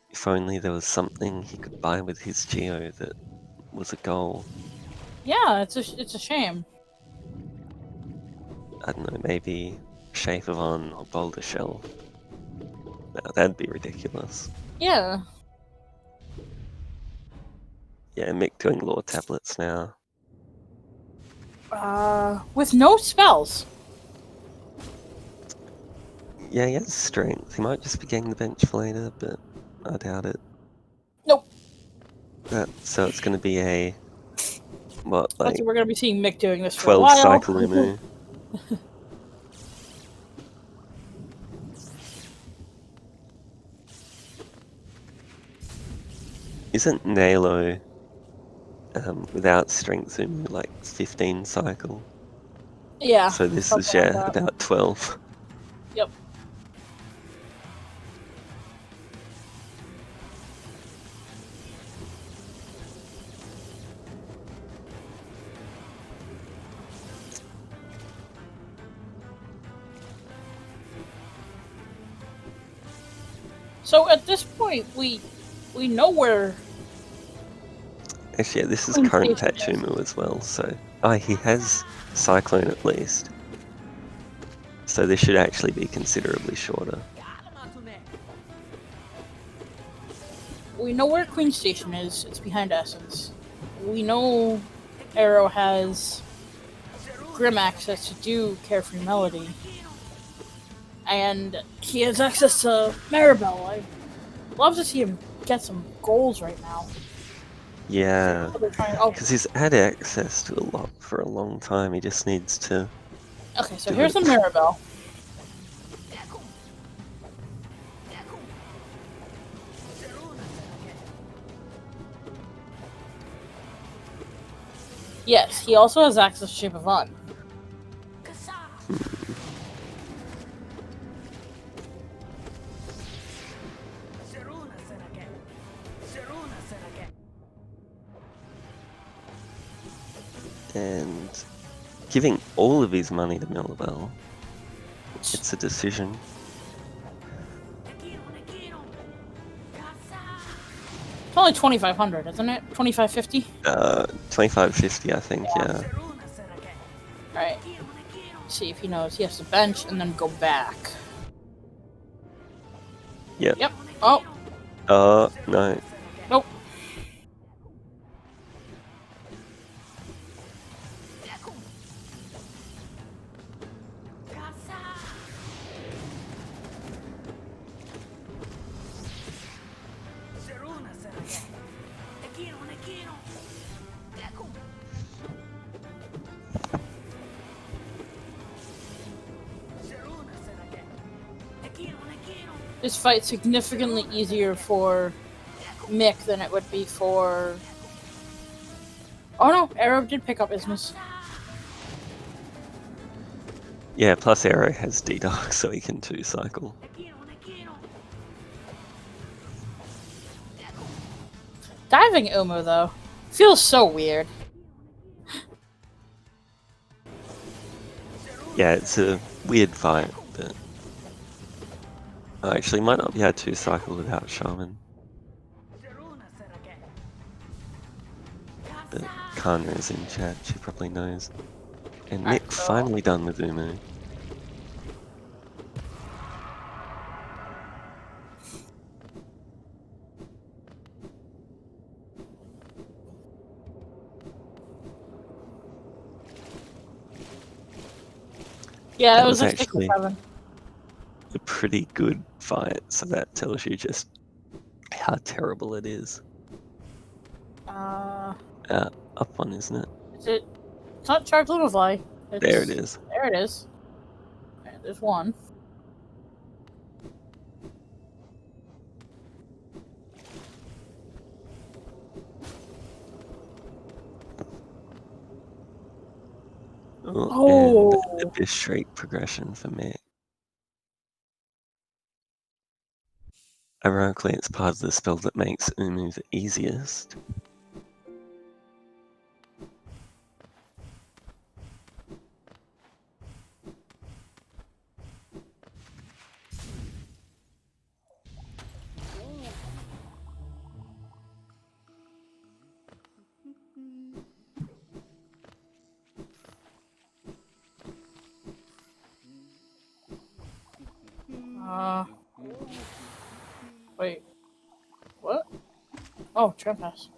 If only there was something he could buy with his Geo that was a goal. Yeah, it's a shame. I don't know, maybe Shape of On or Boulder Shell. No, that'd be ridiculous. Yeah. Yeah, Mick doing lore tablets now. With no spells. Yeah, he has strength. He might just be getting the bench for later, but I doubt it. Nope. So it's going to be a... What, like... We're going to be seeing Mick doing this for 12 a while. cycle Umu. Isn't Nalo without strength Umu like 15 cycle? Yeah. So this is, yeah, about 12. Yep. So at this point, we know where... Actually, yeah, this is current patch Umu as well, so... Oh, he has Cyclone at least. So this should actually be considerably shorter. We know where Queen Station is. It's behind Essence. We know Aero has Grim access to do Carefree Melody. And he has access to Maribel. I'd love to see him get some goals right now. Yeah, because he's had access to a lot for a long time. He just needs to... Okay, so here's the Maribel. Yes, he also has access to Shape of Un. and giving all of his money to Millwell. It's a decision. It's only 2,500, isn't it? 2,550. 2550, I think. Yeah. All right. See if he knows he has to bench and then go back. Yep. Yep. Oh. No. Nope. This fight's significantly easier for Mick than it would be for... Oh no, Aero did pick up Ismus. Yeah, plus Aero has D-Dark, so he can 2-cycle. Diving Umu, though, feels so weird. Yeah, it's a weird fight, but... Actually, might not be able to 2-cycle without Shaman. But Kana is in chat, she probably knows. And Mick finally done with Umu. Yeah, that it was like actually 6-7. a pretty good fight, so that tells you just how terrible it is. Up one, isn't it? Is it? It's not Charged Lumifly. There it is. There it is. Okay, there's one. Oh, and Abyss Shriek progression for me. Ironically, it's part of the spell that makes Umu the easiest. Wait. What? Oh, Trespass.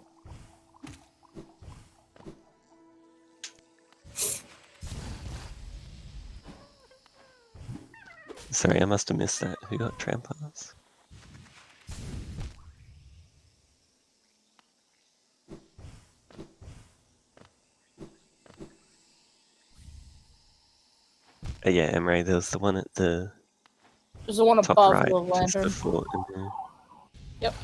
Sorry, I must have missed that. Who got Trampas? Oh yeah, Emre, there was the one at the There's the one top above right, the just lantern. before Umu. Yep.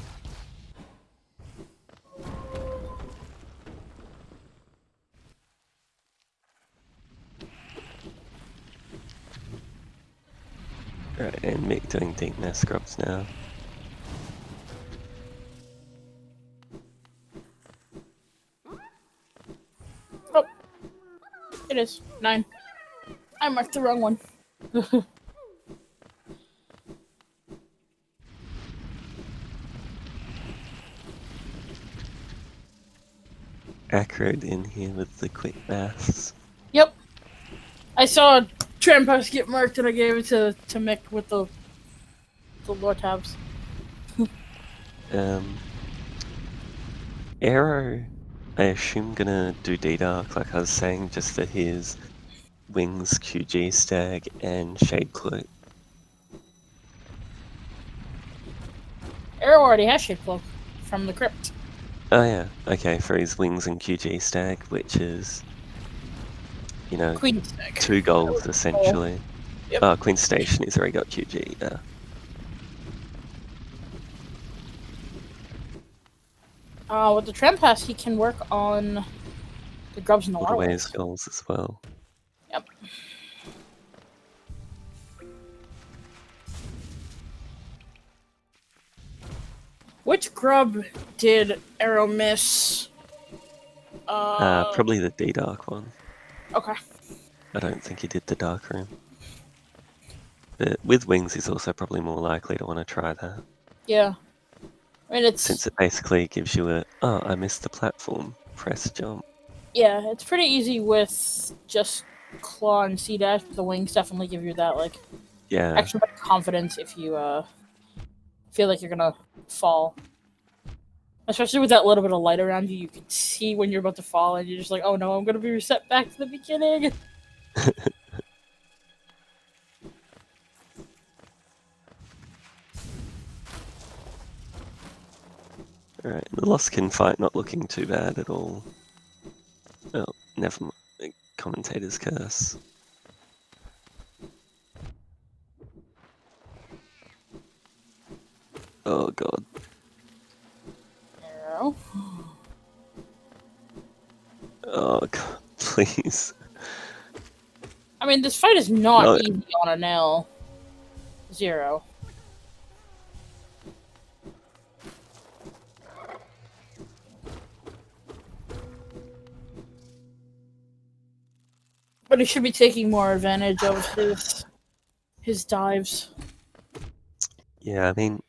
Right, and Mick doing deep nest scrubs now. Oh. It is. 9. I marked the wrong one. Accurate in here with the quick maths. Yep. I saw Trampas get marked and I gave it to Mick with the lore tabs. Aero, I assume gonna do D-Dark, like I was saying, just for his Wings, QG Stag, and Shade Cloak. Aero already has Shade Cloak from the crypt. Oh yeah, okay, for his Wings and QG Stag, which is, you know, Queen Stag. 2 goals essentially. Yep. Oh, Queen Station, he's already got QG, yeah. With the Trampas, he can work on the grubs and the Waterways goals as well. Yep. Which grub did Aero miss Probably the D-Dark one. Okay. I don't think he did the Dark Room. But with Wings, he's also probably more likely to want to try that. Yeah. I mean, Since it basically gives you a, oh, I missed the platform, press jump. Yeah, it's pretty easy with just claw and C-dash, but the wings definitely give you that, like, extra bit of confidence if you, feel like you're gonna fall. Especially with that little bit of light around you, you can see when you're about to fall, and you're just like, oh no, I'm gonna be reset back to the beginning! Alright, the Lostkin fight not looking too bad at all. Oh, never mind. Commentator's curse. Oh god. Arrow. Oh god, please. I mean, this fight is not easy on an L0. But he should be taking more advantage of his dives. Yeah, I mean,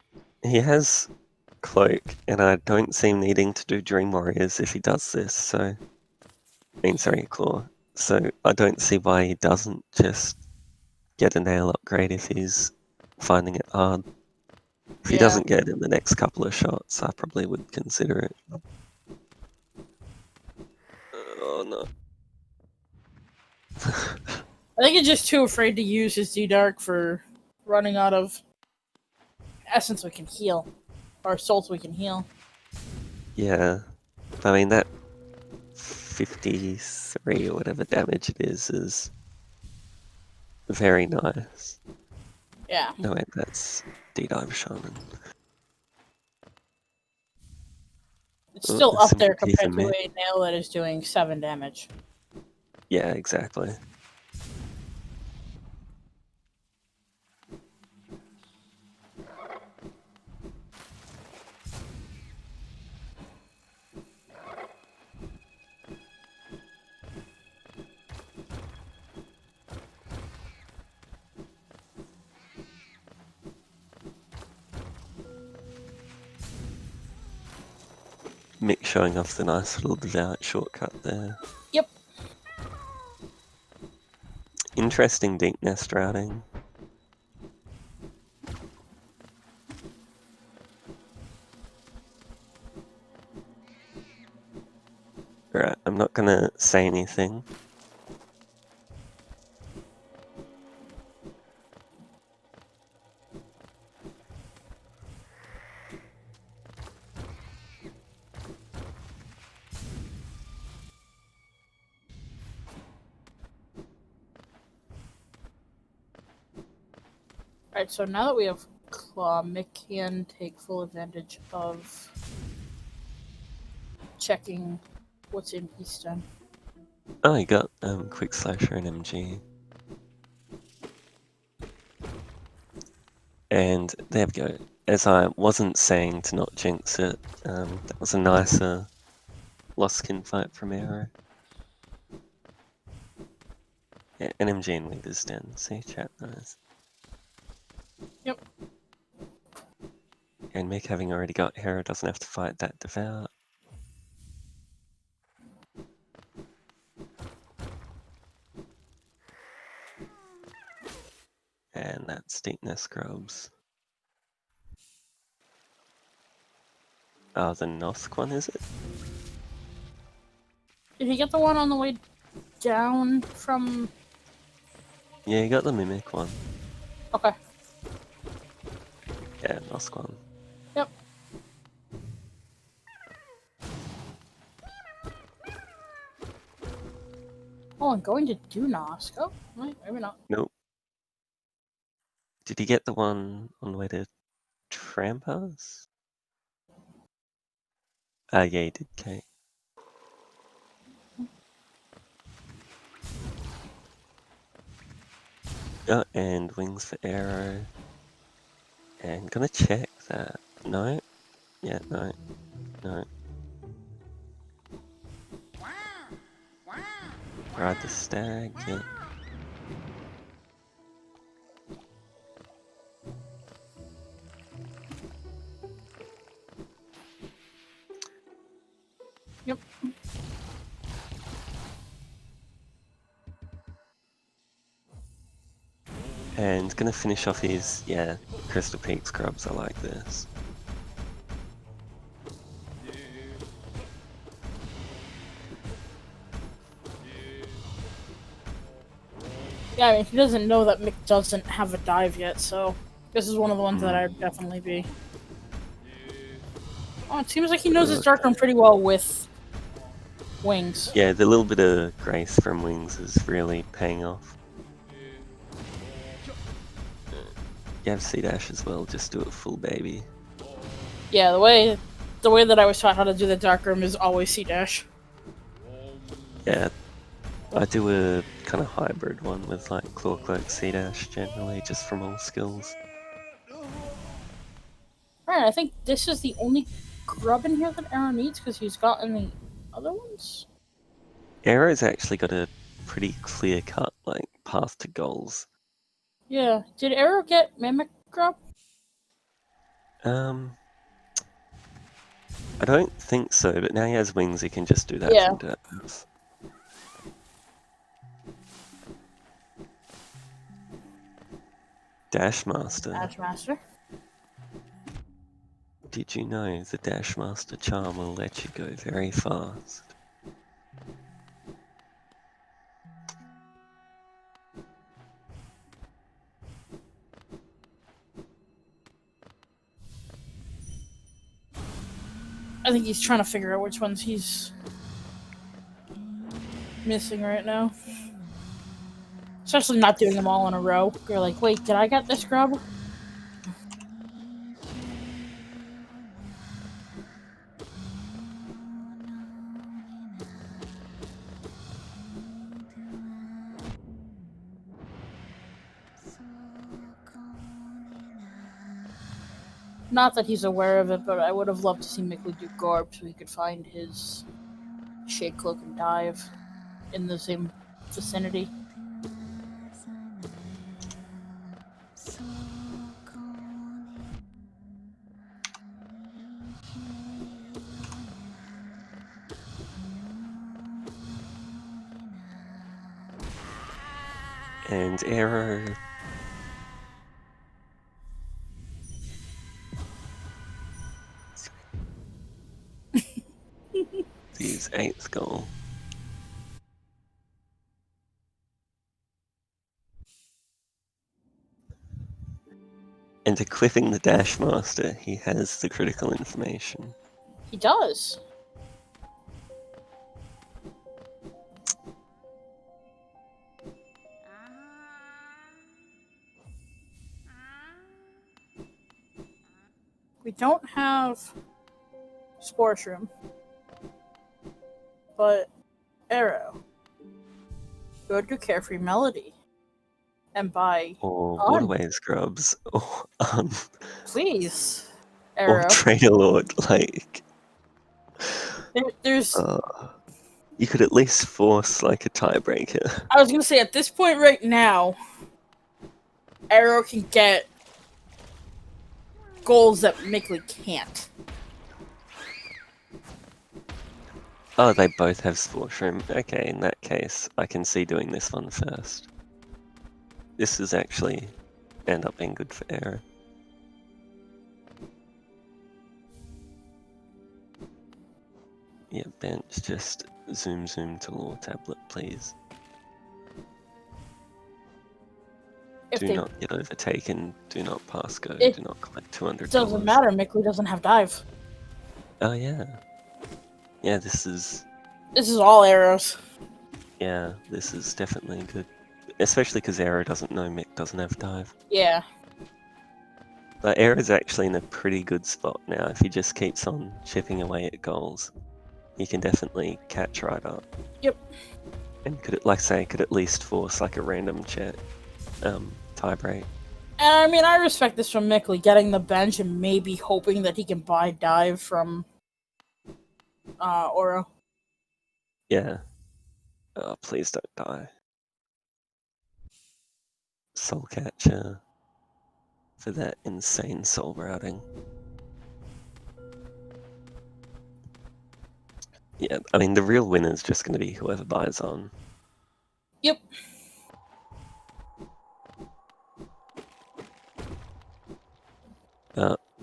he has Cloak, and I don't see him needing to do Dream Warriors if he does this, so... I mean, sorry, Claw. So I don't see why he doesn't just get a nail upgrade if he's finding it hard. If he doesn't get it in the next couple of shots, I probably would consider it. Oh no. I think he's just too afraid to use his D-Dark for running out of essence we can heal. Or souls we can heal. Yeah. I mean, that 53 or whatever damage it is very nice. Yeah. No, wait, that's D-Dive Shaman. It's still up there compared to a nail that is doing 7 damage. Yeah, exactly. Mick showing off the nice little devout shortcut there. Yep. Interesting deep nest routing. Right, I'm not gonna say anything. Alright, so now that we have Claw, Mick can take full advantage of checking what's in Easton. Oh, you got Quick Slasher and MG. And there we go. As I wasn't saying to not jinx it, that was a nicer Lostkin fight from Aero. Yeah, NMG and Withers down. See, chat knows. Yep. And Mick having already got Hera doesn't have to fight that devout. And that's Deepness Grubs. Oh, the Nosk one, is it? Did he get the one on the way down from... Yeah, you got the Mimic one. Okay. Yeah, Nosk one. Yep. Oh, I'm going to do Nosk. Oh, maybe not. Nope. Did he get the one on the way to Trampas? Yeah, he did, Kate. Oh, and Wings for Arrow. And gonna check that. No? Yeah, no. No. Ride the stag, yeah. Yep. And gonna finish off his, yeah, Crystal Peak scrubs. I like this. Yeah, I mean, he doesn't know that Mick doesn't have a dive yet, so this is one of the ones that Mm. I'd definitely be. Oh, it seems like he knows his Darkroom pretty well with wings. Yeah, the little bit of grace from wings is really paying off. You have C-dash as well, just do it full baby. Yeah, the way that I was taught how to do the Darkroom is always C-dash. Yeah, I do a kind of hybrid one with like Claw Cloak C-dash generally, just from all skills. Alright, I think this is the only grub in here that Arrow needs because he's gotten the other ones. Arrow's actually got a pretty clear cut like path to goals. Yeah, did Arrow get Mimic grub? I don't think so, but now he has wings, he can just do that from dirt paths. Dash Master. Dash Master. Did you know the Dash Master charm will let you go very fast? I think he's trying to figure out which ones he's missing right now. Especially not doing them all in a row. You're like, wait, did I get this grub? Not that he's aware of it, but I would have loved to see Mickely do Garb so he could find his Shade Cloak and Dive in the same vicinity. And Arrow. His 8th goal. And equipping the Dash Master, he has the critical information. He does. We don't have Spore Shroom, but Arrow, go to Carefree Melody and buy Or Waterway Scrubs. Or, please, Arrow. Or Trader Lord, like... There's... you could at least force, like, a tiebreaker. I was gonna say, at this point right now, Arrow can get goals that Mickely can't. Oh, they both have Spore Shroom. Okay, in that case, I can see doing this one first. This is actually end up being good for Arrow. Yeah, bench, just zoom to Lore Tablet, please. Do not get overtaken, do not pass go, do not collect $200. It doesn't matter, Mickely doesn't have dive. Oh yeah. Yeah, this is all arrows. Yeah, this is definitely good. Especially because Arrow doesn't know Mick doesn't have dive. Yeah. But Arrow's actually in a pretty good spot now. If he just keeps on chipping away at goals, he can definitely catch right up. Yep. And could at least force like a random tie break. And I mean, I respect this from Mickely, getting the bench and maybe hoping that he can buy dive from Oro. Yeah. Oh, please don't die. Soul Catcher for that insane soul routing. Yeah, I mean, the real winner is just going to be whoever buys on. Yep.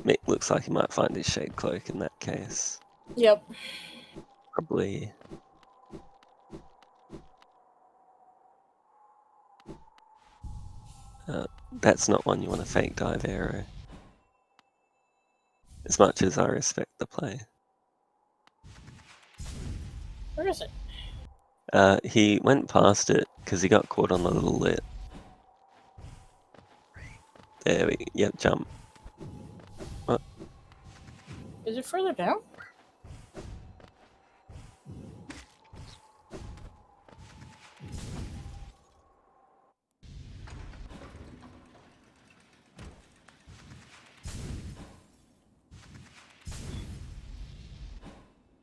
Mick looks like he might find his Shade Cloak in that case. Yep. Probably. That's not one you want to fake dive Aero. As much as I respect the play. Where is it? He went past it because he got caught on the little lit. There we go. Yep, jump. What? Is it further down?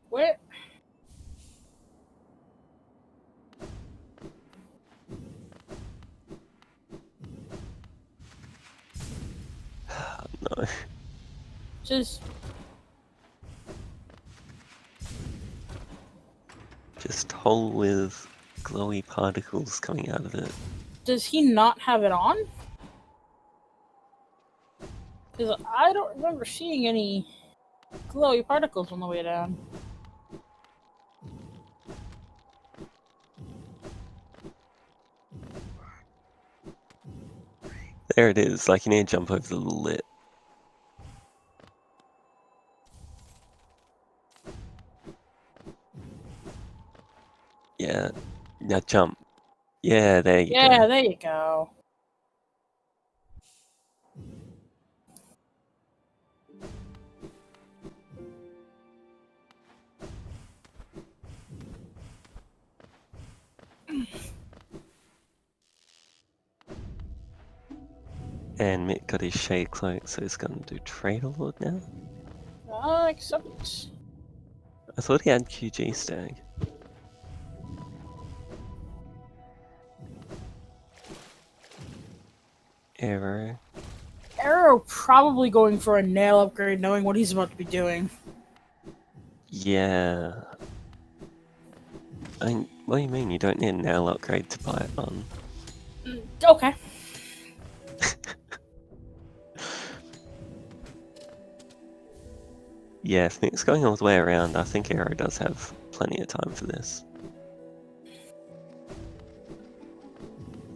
Where? No. Just hole with glowy particles coming out of it. does he not have it on? Because I don't remember seeing any glowy particles on the way down. There it is. Like, you need to jump over the little lit. Yeah. Now jump. Yeah, there you go. Yeah, there you go. And Mick got his Shade Cloak, so he's going to do Trader Lord now. Except I thought he had QG Stag. Aero. Arrow probably going for a nail upgrade, knowing what he's about to be doing. Yeah. I mean, what do you mean? You don't need a nail upgrade to buy it on. Okay. Yeah, if Mick's going all the way around, I think Aero does have plenty of time for this.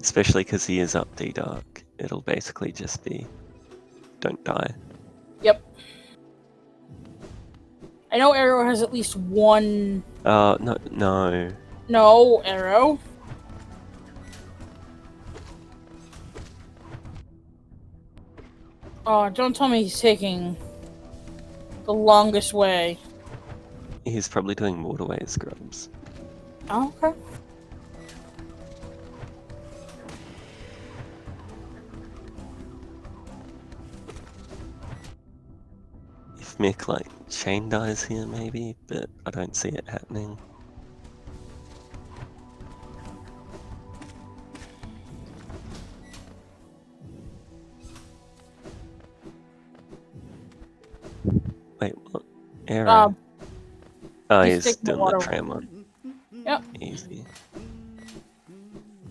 Especially because he is up D-Dark. It'll basically just be, don't die. Yep. I know Arrow has at least one... No. No, Arrow. Oh, don't tell me he's taking the longest way. He's probably doing waterway scrubs. Oh, okay. If Mick, like, chain dies here, maybe, but I don't see it happening. Wait, what? Arrow. He's taking the doing the water. tram one. Yep. Easy.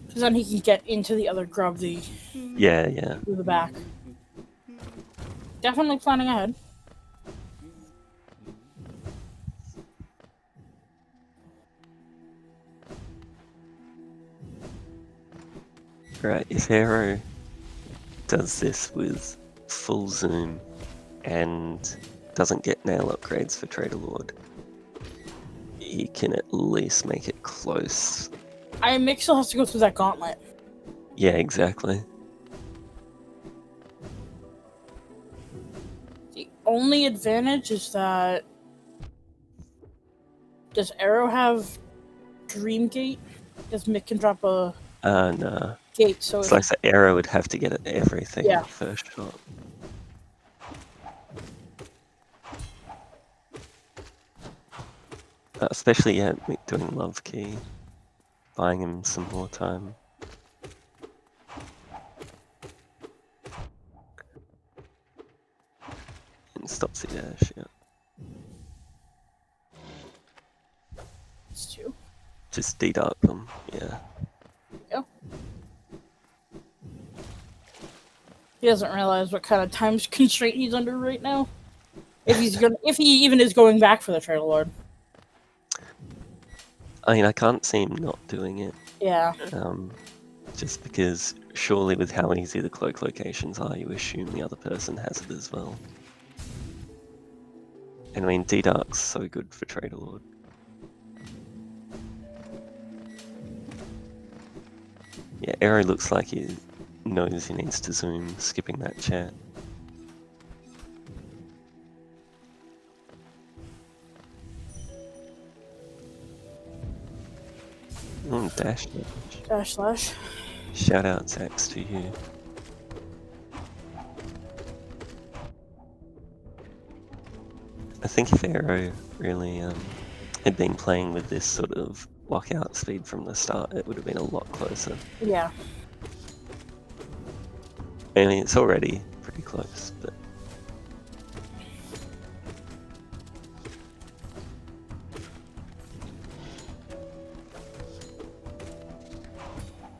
Because then he can get into the other grub Yeah. through the back. Definitely planning ahead. Right, if Arrow does this with full zoom and doesn't get nail upgrades for Trader Lord, he can at least make it close. Mick still has to go through that gauntlet. Yeah, exactly. The only advantage is that... Does Arrow have Dream Gate? Because Mick can drop a No. gate, so It's like the Arrow would have to get at everything Yeah. first shot. Especially, yeah, Mick doing Love Key. buying him some more time. And stops the dash, yeah. It's 2. Just D-dart them, yeah. Yeah. He doesn't realize what kind of time constraint he's under right now. If he even is going back for the Trader Lord. I mean, I can't see him not doing it. Yeah. Just because surely with how easy the cloak locations are, you assume the other person has it as well. And I mean, D-Dark's so good for Trader Lord. Yeah, Aero looks like he knows he needs to zoom, skipping that chat. Dash. Dash slash. Shout out, Zax, to you. I think if Aero really had been playing with this sort of lockout speed from the start, it would have been a lot closer. Yeah. I mean, it's already pretty close, but...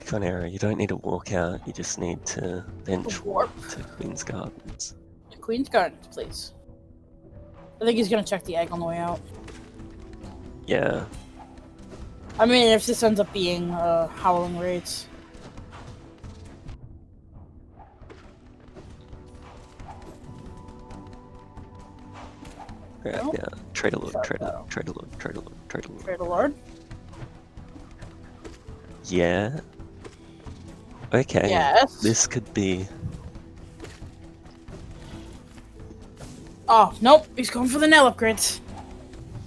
Con Aero, you don't need to walk out, you just need to bench warp to Queen's Gardens. To Queen's Gardens, please. I think he's gonna check the egg on the way out. Yeah. I mean, if this ends up being Howling Raids. Right, No? yeah. Trader Lord, Trader Lord, Trader Lord, Trader Lord, Trader Lord. Trader Lord? Yeah. Okay. Yes. This could be... Oh, nope. He's going for the nail upgrades.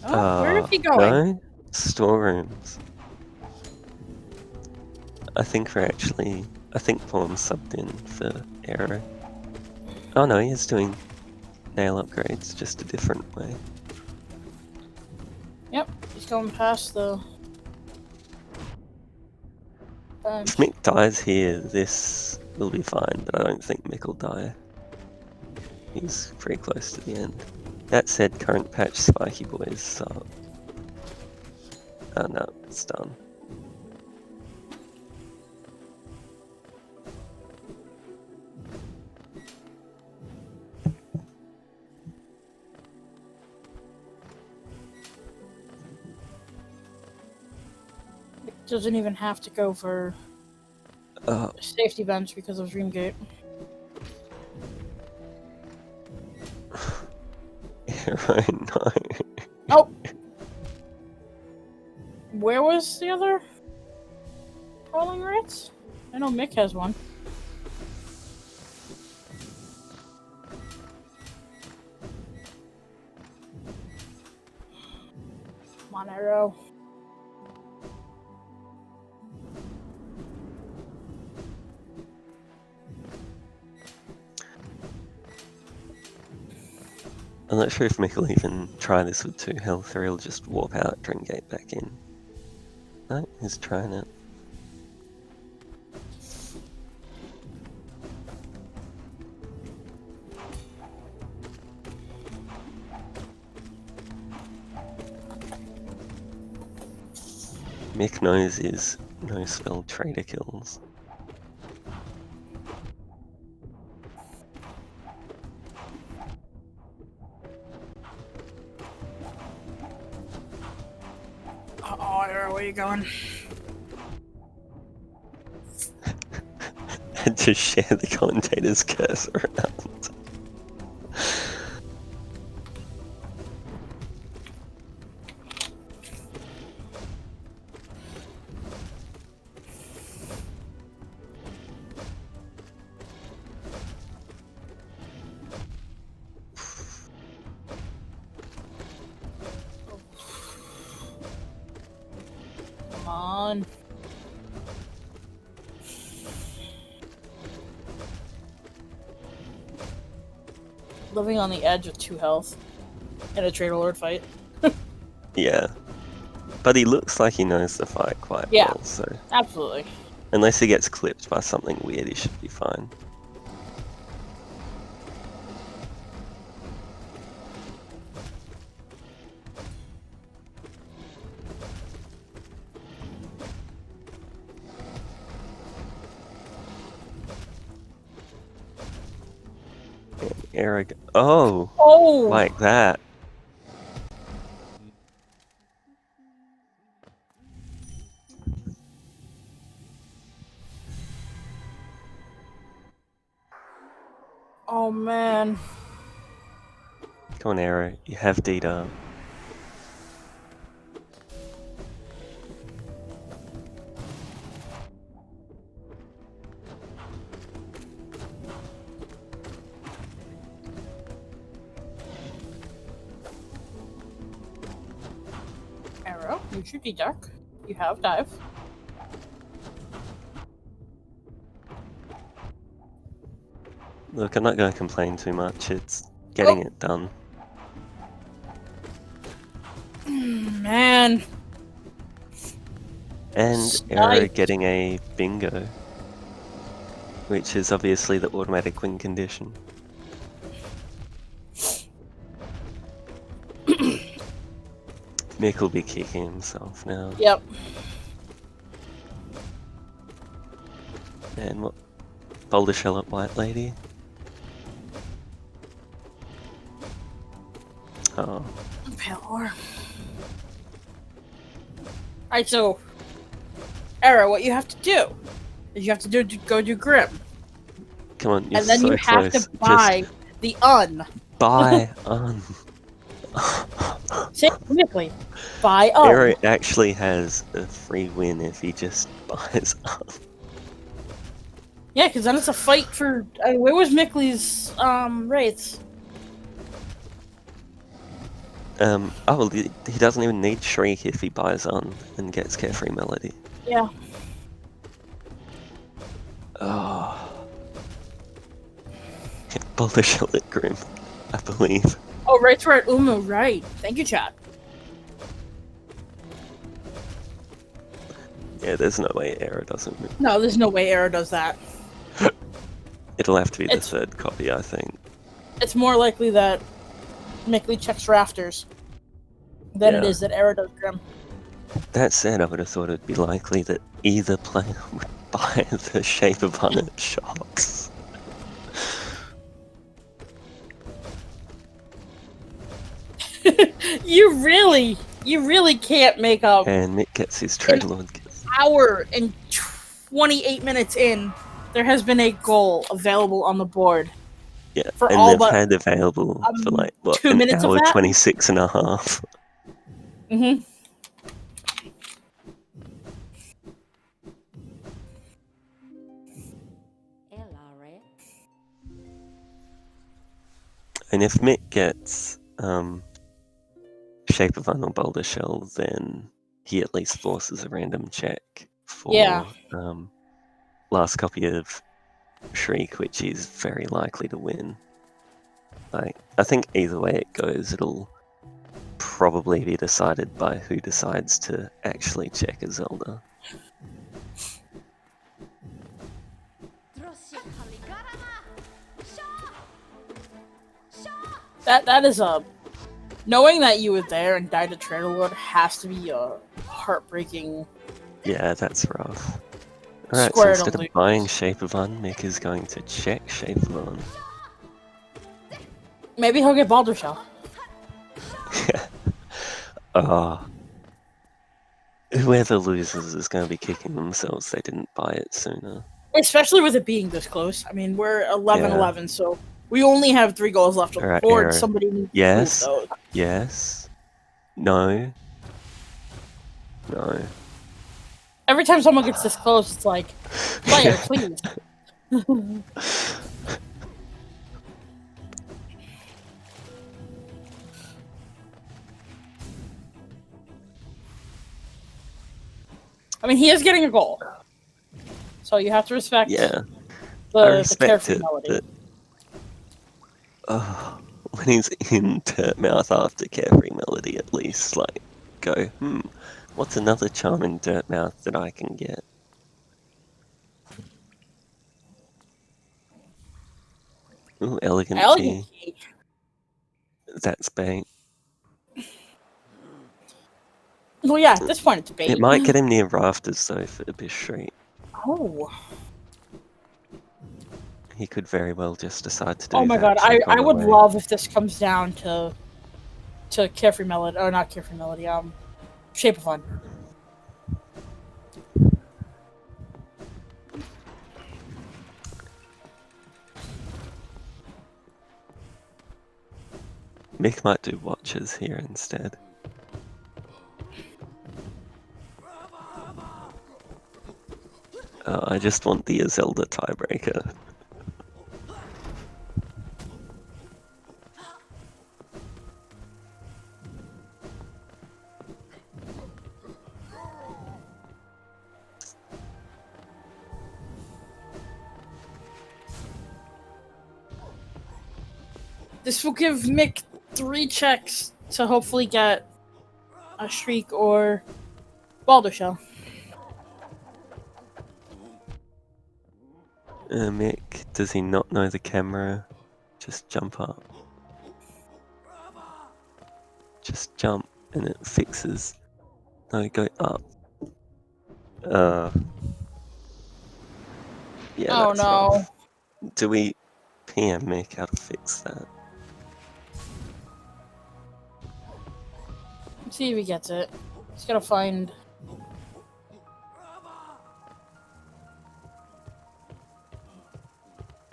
Oh, where is he going? No? Storerooms. I think we're actually... I think Pawn's subbed in for Aero. Oh no, he is doing nail upgrades, just a different way. Yep, he's going past the... If Mick dies here, this will be fine, but I don't think Mick will die. He's pretty close to the end. That said, current patch Spiky Boys suck. Oh no, it's done. Doesn't even have to go for safety bench because of Dreamgate. Right, no. Oh! Where was the other crawling rats? I know Mick has one. Come on, Arrow. I'm not sure if Mick will even try this with 2 health, or he'll just warp out, Dreamgate back in. No, he's trying it. Mick knows his no-spell trader kills. Oh, Arrow, where are you going? And just share the commentator's curse around. Come on. Living on the edge with 2 health in a Trader Lord fight. Yeah. But he looks like he knows the fight quite well, so absolutely. unless he gets clipped by something weird, he should be fine. Eric, oh, like that. Oh man. Come on, Arrow, you have Dita. Arrow, you should be duck. You have dive. Look, I'm not going to complain too much. It's getting it done. Man. And Arrow getting a bingo, which is obviously the automatic win condition. Mick will be kicking himself now. Yep. And what? Boulder shell up White Lady. Oh. Pale ore. Alright, so Arrow, what you have to do is you have to go do Grim. Come on, you're and then so you have close. to buy the un. Buy un. Say quickly. Buy un. Arrow actually has a free win if he just buys un. Yeah, because then it's a fight for. Where was Mickey's rates? Oh, well, he doesn't even need Shriek if he buys on and gets Carefree Melody. Yeah. Oh. Boulder Shell at Grim, I believe. Oh, rates were at Umu, right. Thank you, chat. Yeah, there's no way Arrow doesn't move. No, there's no way Arrow does that. It'll have to be the third copy, I think. It's more likely that Mickey checks rafters than it is that Arrow does Grim. That said, I would have thought it'd be likely that either player would buy the Shape of Un at shops. You really can't make up. And Mick gets his Treadlord. Hour and 28 minutes in, there has been a goal available on the board. Yeah, for and all they've but, had available for like, what, 2 minutes an hour of that? 26 and a half. Mm-hmm. And if Mick gets Shape of Un or Boulder Shell, then he at least forces a random check for last copy of Shriek, which is very likely to win. Like, I think either way it goes, it'll probably be decided by who decides to actually check a Zelda. That is a... Knowing that you were there and died to Treadlord has to be a heartbreaking... Yeah, that's rough. Alright, so instead of buying Shape of Un, Mick is going to check Shape of Un. Maybe he'll get Boulder Shell. Yeah. Whoever loses is going to be kicking themselves they didn't buy it sooner. Especially with it being this close. I mean, we're 11-11, so we only have 3 goals left on the board. Somebody needs to move those. Yes. No. No. Every time someone gets this close, it's like, player, please. I mean, he is getting a goal. So you have to respect the carefree melody. When he's in Turp Mouth after Carefree Melody, at least, like, go, What's another charm in Dirtmouth that I can get? Ooh, elegant key. That's bait. Well, yeah, at this point it's bait. It might get him near rafters, though, for Abyss Street. Oh. He could very well just decide to do Oh my that. god, I would love if this comes down to Carefree Melody, or not Carefree Melody, Shape of Fun. Mick might do watches here instead. I just want the Zelda tiebreaker. This will give Mick 3 checks to hopefully get a Shriek or Balder Shell. Mick, does he not know the camera? Just jump up. Just jump and it fixes. No, go up. Yeah, oh that's no. rough. Do we PM Mick how to fix that? Let's see if he gets it. He's gotta find...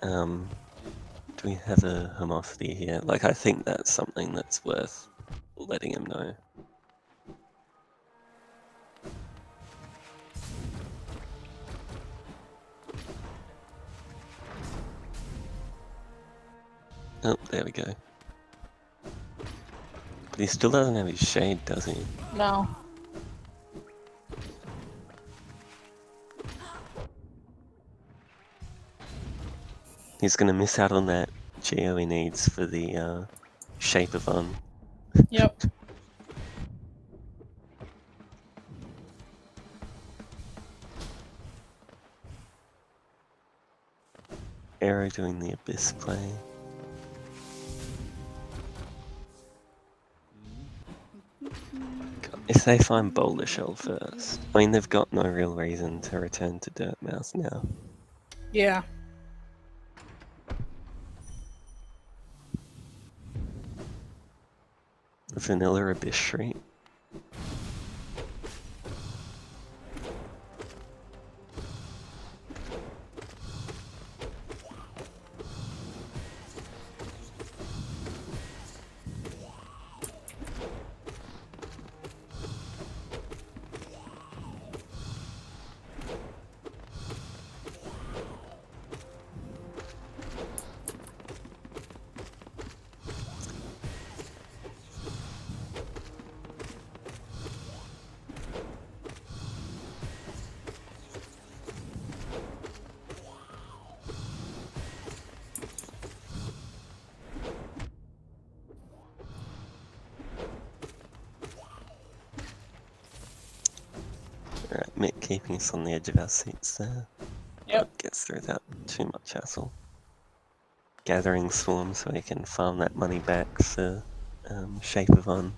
Do we have a homopathy here? Like, I think that's something that's worth letting him know. Oh, there we go. But he still doesn't have his shade, does he? No. He's gonna miss out on that geo he needs for the Shape of Fun. Yep. Aero doing the Abyss play. If they find Boulder Shell first, I mean, they've got no real reason to return to Dirtmouth now. Yeah. Vanilla Abyss Street. Alright, Mick keeping us on the edge of our seats there. Yep. Gets through without too much hassle. Gathering Swarm so he can farm that money back for Shape of Fun.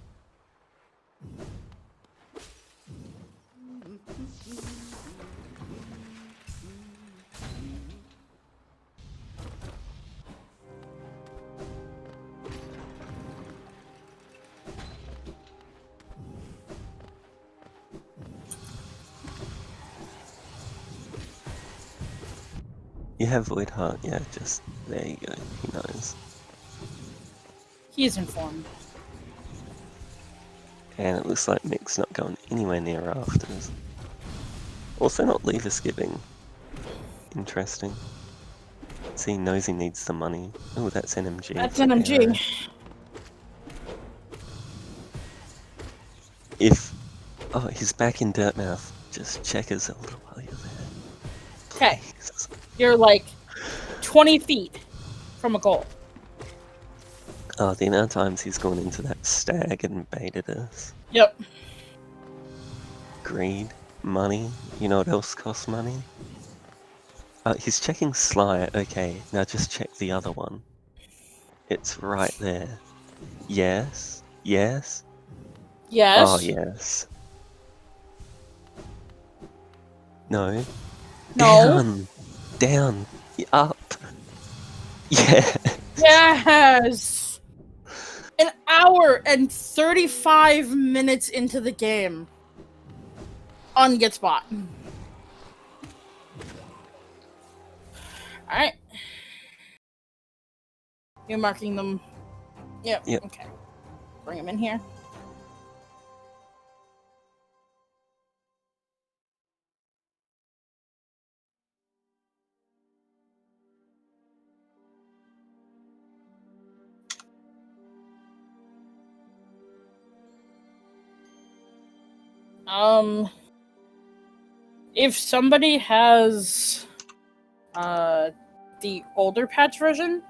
You have Void Heart, yeah, just there you go, he knows. He is informed. And it looks like Mick's not going anywhere near rafters. Also not lever skipping. Interesting. See, he knows he needs the money. Oh, that's NMG. That's NMG. If... Oh, he's back in Dirtmouth. Just check his Zelda while you're there. Okay. You're like 20 feet from a goal. Oh, the amount of times he's gone into that stag and baited us. Yep. greed, money. You know what else costs money? He's checking Sly. Okay, now just check the other one. It's right there. Yes? Yes? Yes. Oh, yes. No. No. Down. Up. Yeah. Yes. An hour and 35 minutes into the game. Gets bought. Alright. You're marking them. Yep. Okay. Bring them in here. If somebody has the older patch version,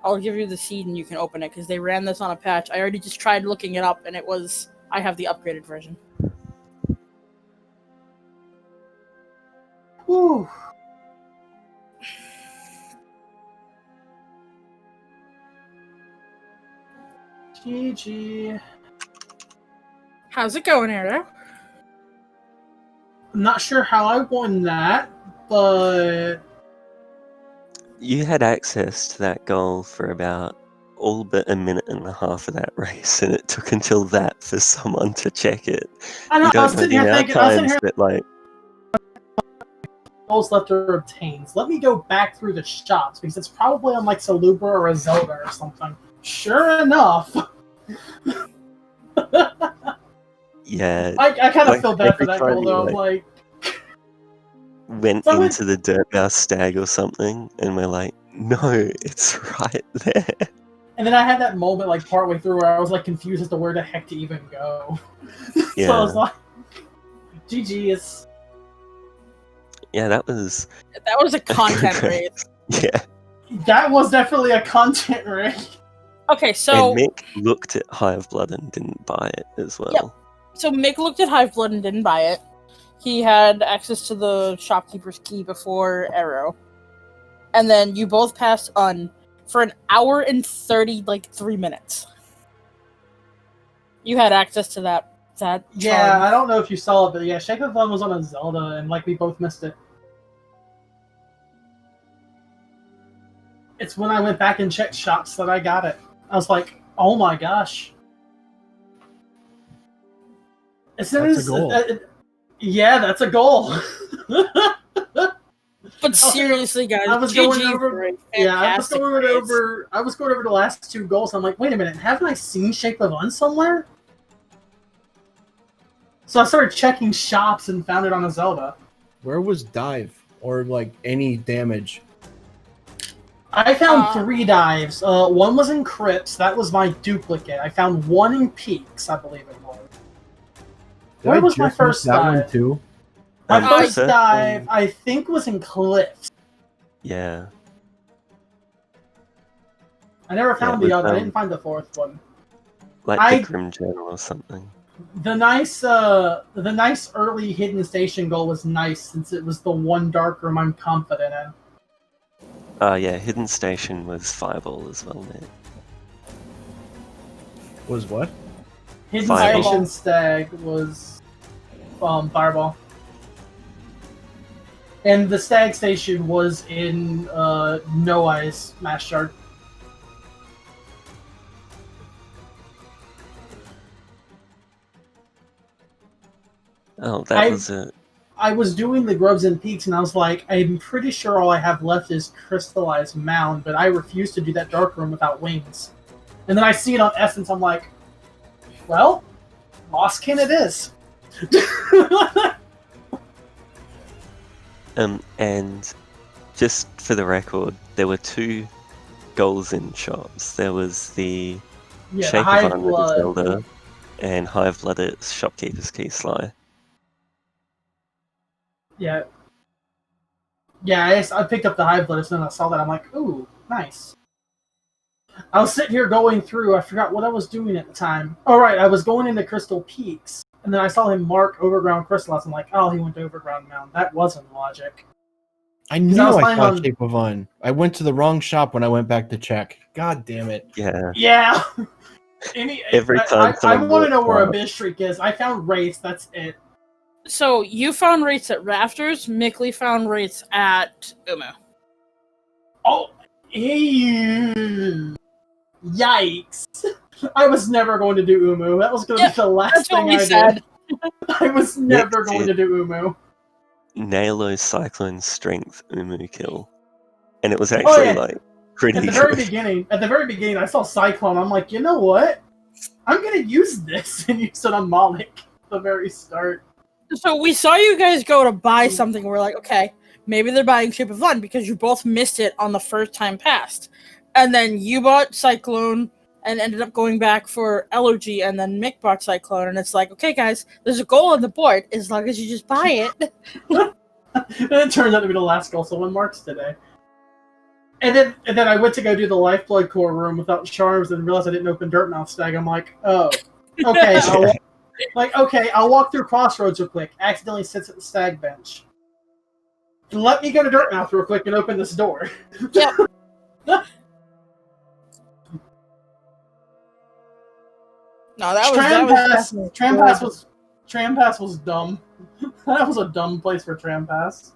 I'll give you the seed and you can open it, because they ran this on a patch. I already just tried looking it up, and I have the upgraded version. Whew. GG. How's it going, Arrow? I'm not sure how I won that, but... You had access to that goal for about all but a minute and a half of that race, and it took until that for someone to check it. I know, you I don't was know sitting the here amount thinking, of times that, like... goals left to obtain. Let me go back through the shops, because it's probably on like Salubra or a Zelda or something. Sure enough. Yeah. I kind of feel bad for that goal, though. Like, went into the Dirt Mouse Stag or something, and we're like, no, it's right there. And then I had that moment like partway through where I was like confused as to where the heck to even go. Yeah. So I was like, GG's. Yeah, that was a content race. Yeah. That was definitely a content race. Okay, so... And Mick looked at Hive Blood and didn't buy it as well. Yep. So Mick looked at Hive Blood and didn't buy it. He had access to the shopkeeper's key before Arrow. And then you both passed for an hour and 3 minutes. You had access to that Yeah, charm. I don't know if you saw it, but yeah, Shape of Fun was on a Zelda, and like we both missed it. It's when I went back and checked shops that I got it. I was like, oh my gosh. As soon That's as a goal. Yeah, that's a goal. But seriously, guys, I was GG going over. for a Yeah, I was fantastic going race. over. I was going over the last two goals. I'm like, wait a minute, haven't I seen Shape of Fun somewhere? So I started checking shops and found it on a Zelda. Where was dive or like any damage? I found 3 dives. One was in Crypts. That was my duplicate. I found one in Peaks, I believe it was. Where was my first dive? One too? My first dive, I think, was in Cliffs. Yeah. I never found the other. I didn't find the fourth one. Like the Grim Journal or something. The nice early hidden station goal was nice since it was the one dark room I'm confident in. Yeah, hidden station was Fireball as well, mate. Was what? Hidden Fireball. Station Stag was Fireball. And the Stag Station was in No Eyes Mash Shard. Oh, that was it. I was doing the Grubs and Peaks, and I was like, I'm pretty sure all I have left is Crystallized Mound, but I refuse to do that Dark Room without wings. And then I see it on Essence, I'm like, well, Mosskin it is. And just for the record, there were 2 goals in shops. There was the Shape of Unlimited Zelda and Hive Blood at Shopkeeper's Key Sly. Yeah. Yeah, I picked up the Hive Blood, and I saw that. I'm like, ooh, nice. I was sitting here going through. I forgot what I was doing at the time. All right, I was going into Crystal Peaks, And then I saw him mark Overground Crystallize. I'm like, oh, he went to Overground Mound. That wasn't logic. I knew I was I planning saw on- Shape of Un. I went to the wrong shop when I went back to check. God damn it. Yeah. Yeah. Every time I someone want to know walked where up- Abyss Streak is. I found Wraiths. That's it. So you found rates at Rafters. Mickely found rates at Umu. Oh, ew. Yikes! I was never going to do Umu. That was going to be the last That's what thing we I said. did. I was never Nick going to do Umu. Nalo Cyclone Strength Umu kill. And it was actually Oh, yeah. like pretty At the very good. beginning, I saw Cyclone. I'm like, you know what? I'm gonna use this and use it on Malik at the very start. So we saw you guys go to buy something. We're like, okay, maybe they're buying Shape of Fun because you both missed it on the first time passed. And then you bought Cyclone and ended up going back for Elegy, and then Mick bought Cyclone. And it's like, okay, guys, there's a goal on the board as long as you just buy it. And it turns out to be the last goal, so one marks today. And then I went to go do the Lifeblood Core room without charms and realized I didn't open Dirtmouth Stag. I'm like, oh, okay. I'll walk through Crossroads real quick. Accidentally sits at the Stag bench. Let me go to Dirtmouth real quick and open this door. Yep. No, Tram Pass was dumb. That was a dumb place for Tram Pass.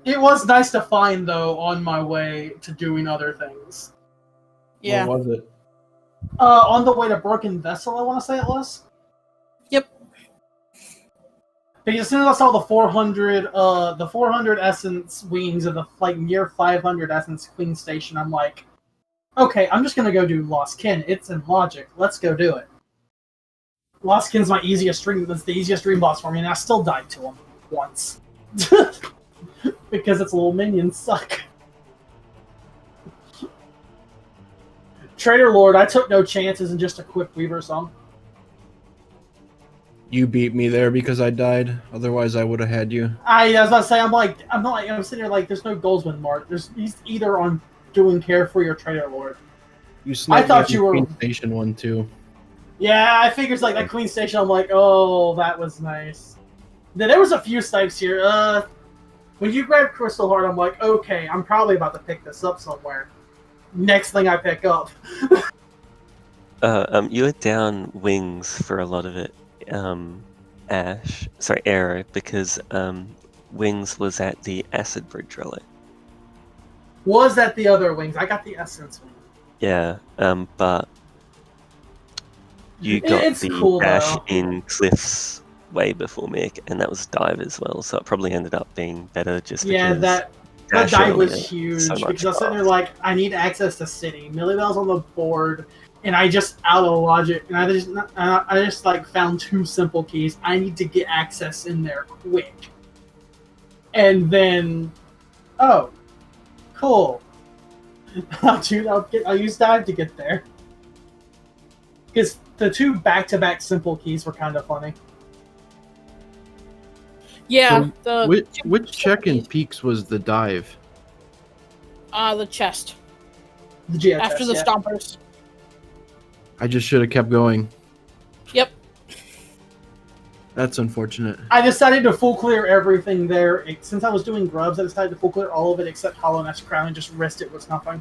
It was nice to find, though, on my way to doing other things. Yeah. What was it? On the way to Broken Vessel, I want to say it was. Yep. Because as soon as I saw the 400 Essence Wings and the near 500 Essence Queen Station, I'm like, okay, I'm just gonna go do Lost Kin. It's in Logic. Let's go do it. Lost Kin's my easiest dream. That's the easiest dream boss for me, and I still died to him once. Because its little minions suck. Trader Lord, I took no chances and just a quick Weaver song. You beat me there because I died. Otherwise, I would have had you. I was about to say, I'm sitting here like, there's no goals with Mark. He's either on doing Carefree or Trader Lord. You sniped thought me you on were- the Queen Station one too. Yeah, I figured like that Queen Station. I'm like, oh, that was nice. Then there was a few snipes here. When you grab Crystal Heart, I'm like, okay, I'm probably about to pick this up somewhere. Next thing I pick up. You were down Wings for a lot of it. Arrow, because Wings was at the Acid Bridge Relic. Was that the other Wings? I got the Essence one. Yeah, but you got It's the cool, dash though. in Cliffs way before Mick, and that was dive as well, so it probably ended up being better just Yeah, because that dash dive was earlier, huge so much because I was sitting there fast. like, I need access to City. Millibell's on the board, and I just out of logic, and I just like found two simple keys. I need to get access in there quick, and then, oh, cool. I'll use dive to get there because the two back-to-back simple keys were kind of funny. Yeah. So which check in Peaks was the dive? The chest. The GFS, After the yeah. stompers. I just should have kept going. Yep. That's unfortunate. I decided to full clear everything there. Since I was doing grubs, I decided to full clear all of it except Hollow Nest Crown and just rest it with nothing.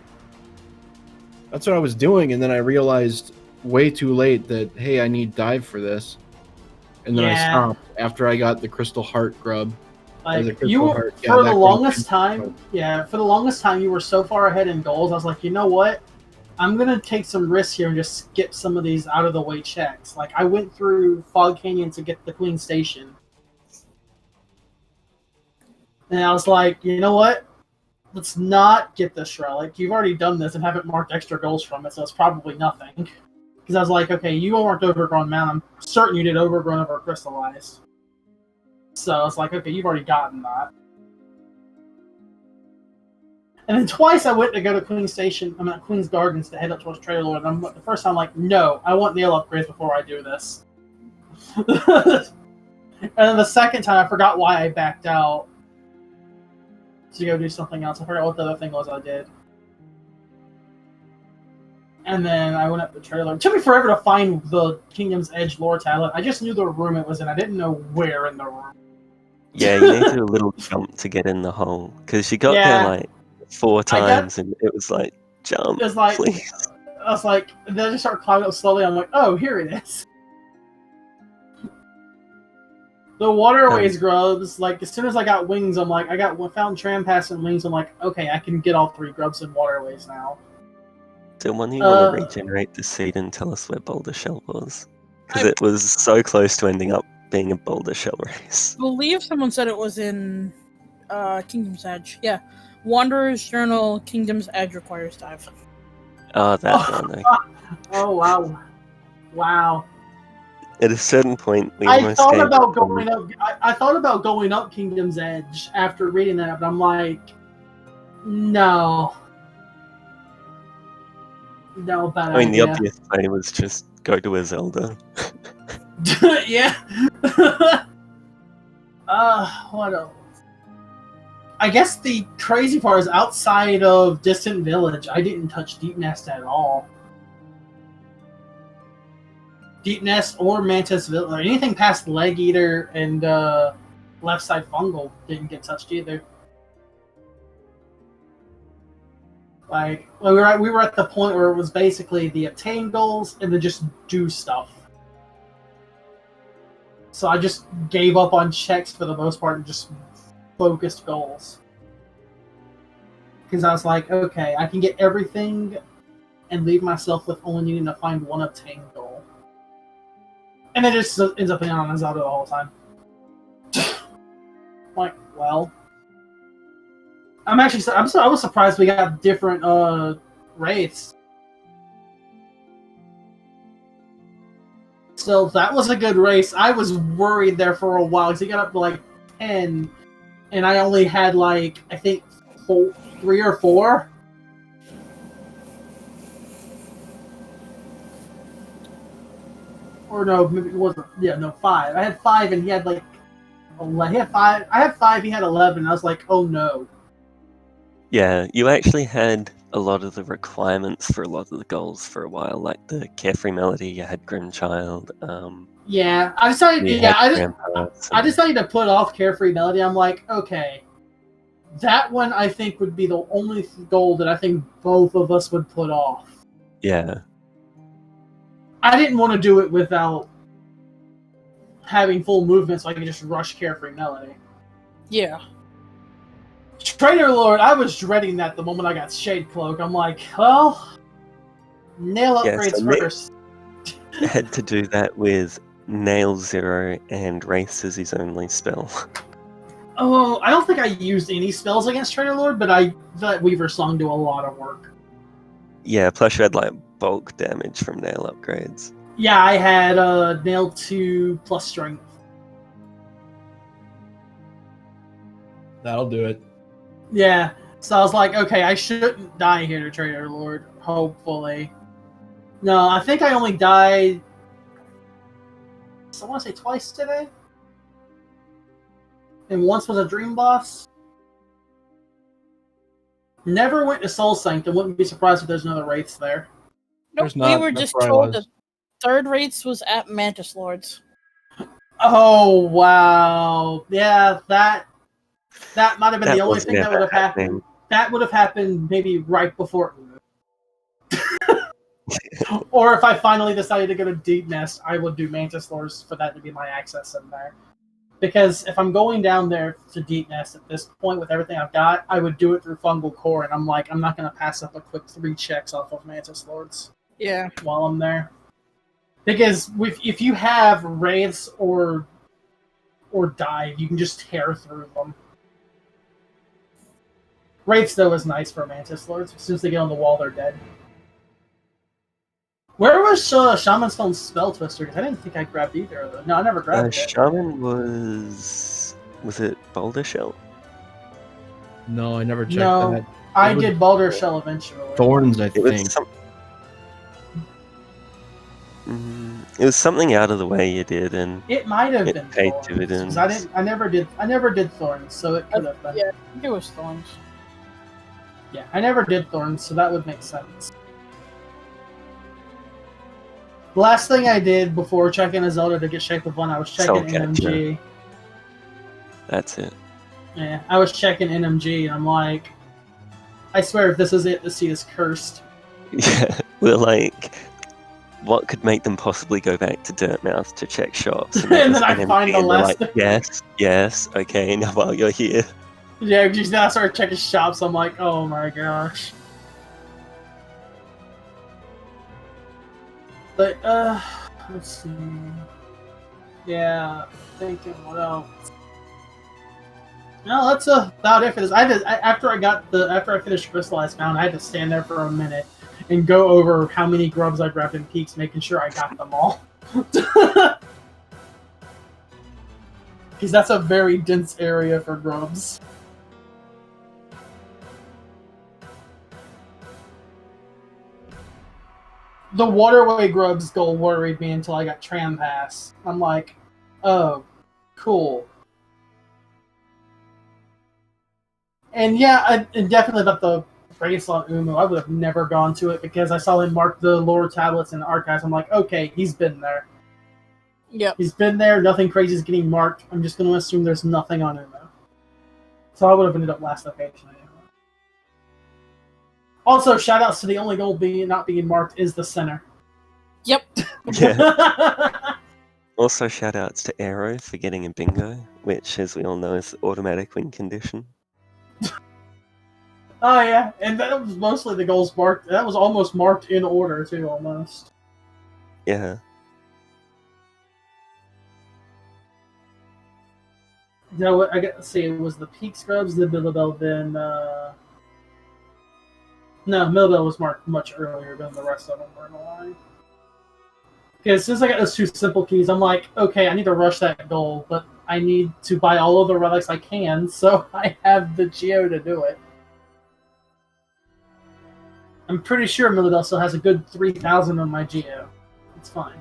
That's what I was doing, and then I realized way too late that, hey, I need dive for this. And then I Yeah. stopped after I got the Crystal Heart grub. Or the Like Crystal you were, Heart. Yeah, for that the grub longest was- time, for the longest time, you were so far ahead in goals. I was like, you know what? I'm gonna take some risks here and just skip some of these out of the way checks. Like I went through Fog Canyon to get the Queen Station, and I was like, you know what? Let's not get this relic. You've already done this and haven't marked extra goals from it, so it's probably nothing. Because I was like, okay, you marked Overgrown Mound. I'm certain you did Overgrown over Crystallized. So I was like, okay, you've already gotten that. And then twice I went to go to Queen's Station, I'm at Queen's Gardens to head up towards Trader Lord. And the first time I'm like, no, I want nail upgrades before I do this. And then the second time I forgot why I backed out to go do something else. I forgot what the other thing was I did. And then I went up the trailer. It took me forever to find the Kingdom's Edge lore tablet. I just knew the room it was in. I didn't know where in the room. Yeah, you need to do a little jump to get in the hole because you got there Yeah. like 4 times and it was like jump, It was like, please. I was like, and then I just started climbing up slowly. I'm like, oh, here it is. The waterways grubs, like, as soon as I got wings, I'm like, found tram pass and wings. I'm like, okay, I can get all 3 grubs and waterways now. So when you want to regenerate the seed and tell us where Boulder Shell was, because it was so close to ending up being a Boulder Shell race. I believe someone said it was in Kingdom's Edge. Yeah, Wanderer's Journal, Kingdom's Edge requires dive. Oh, that one. Okay. Oh wow, wow. At a certain point, we I almost thought gave about up going up. I thought about going up Kingdom's Edge after reading that, but I'm like, no, bad I mean, the idea. obvious play was just go to a Zelda. Yeah. What else? I guess the crazy part is outside of Distant Village, I didn't touch Deep Nest at all. Deep Nest or Mantis Village, or anything past Leg Eater and Left Side Fungal didn't get touched either. Like, we were at the point where it was basically the obtain goals and then just do stuff. So I just gave up on checks for the most part and just focused goals. Because I was like, okay, I can get everything and leave myself with only needing to find 1 obtain goal. And it just ends up being on Zelda the whole time. Like, well, I was surprised we got different wraiths. So that was a good race. I was worried there for a while because he got up to like 10, and I only had like, I think 3 or 4. Or no, maybe it wasn't. Yeah, no, 5. I had 5, and he had like 11. He had 5. I had 5. He had 11. I was like, oh no. Yeah, you actually had a lot of the requirements for a lot of the goals for a while, like the Carefree Melody. You had Grimchild. Yeah, I decided. Yeah, I decided to put off Carefree Melody. I'm like, okay, that one I think would be the only goal that I think both of us would put off. Yeah. I didn't want to do it without having full movement, so I could just rush Carefree Melody. Yeah. Trainer Lord, I was dreading that the moment I got Shade Cloak. I'm like, well, nail upgrades first. I had to do that with Nail 0 and Race as his only spell. Oh, I don't think I used any spells against Trainer Lord, but I let Weaver Song do a lot of work. Yeah, plus you had like bulk damage from nail upgrades. Yeah, I had Nail 2 plus Strength. That'll do it. Yeah, so I was like, okay, I shouldn't die here to Trainer Lord, hopefully. No, I think I only died, I want to say twice today? And once was a Dream Boss. Never went to Soul Sanctum, wouldn't be surprised if there's another Wraiths there. Nope, we were just told the 3rd Wraiths was at Mantis Lords. Oh, wow. Yeah, that might have been the only thing that would have happened. That would have happened maybe right before it moved. Or if I finally decided to go to Deep Nest, I would do Mantis Lords for that to be my access in there. Because if I'm going down there to Deep Nest at this point with everything I've got, I would do it through Fungal Core, and I'm like, I'm not going to pass up a quick 3 checks off of Mantis Lords. Yeah. While I'm there. Because if you have Wraiths or Dive, you can just tear through them. Wraiths, though, is nice for Mantis Lords. As soon as they get on the wall, they're dead. Where was Shaman Stone's Spell Twister? Because I didn't think I grabbed either of them. No, I never grabbed it. Shaman was it Boulder Shell? No, I never checked that. I did Boulder Shell eventually. Thorns, I think. It was something out of the way you did, and it might have been paid Thorns. dividends. I never did Thorns, so it could have been. Yeah, I think it was Thorns. Yeah, I never did Thorns, so that would make sense. The last thing I did before checking a Zelda to get Shape of One, I was checking NMG. That's it. Yeah, I was checking NMG, and I'm like, I swear if this is it, the seat is cursed. Yeah, we're like, what could make them possibly go back to Dirtmouth to check shops? And then I find the last. Like, yes, okay. Now while you're here, yeah, because now I started checking shops. I'm like, oh my gosh. But let's see. Yeah, thinking what else. No, that's about it for this. After I finished Crystallized Mountain, I had to stand there for a minute and go over how many grubs I grabbed in peaks, making sure I got them all. Because that's a very dense area for grubs. The waterway grubs goal worried me until I got Tram Pass. I'm like, oh, cool. And yeah, and definitely about the race on Umu, I would have never gone to it because I saw him mark the lore tablets and archives. I'm like, okay, he's been there. Yep. He's been there. Nothing crazy is getting marked. I'm just going to assume there's nothing on Umu. So I would have ended up last location. Also, shoutouts to the only goal not being marked is the center. Yep. yeah. Also, shoutouts to Aero for getting a bingo, which, as we all know, is automatic win condition. Oh yeah, and that was mostly the goals marked. That was almost marked in order too, almost. Yeah. You know what? I got to see. It was the Peak Scrubs, the Millabell, then no, Millabell was marked much earlier than the rest of them were in the line. Because since I got those two simple keys, I'm like, okay, I need to rush that goal, but I need to buy all of the relics I can, so I have the Geo to do it. I'm pretty sure Millabell still has a good 3,000 on my Geo. It's fine.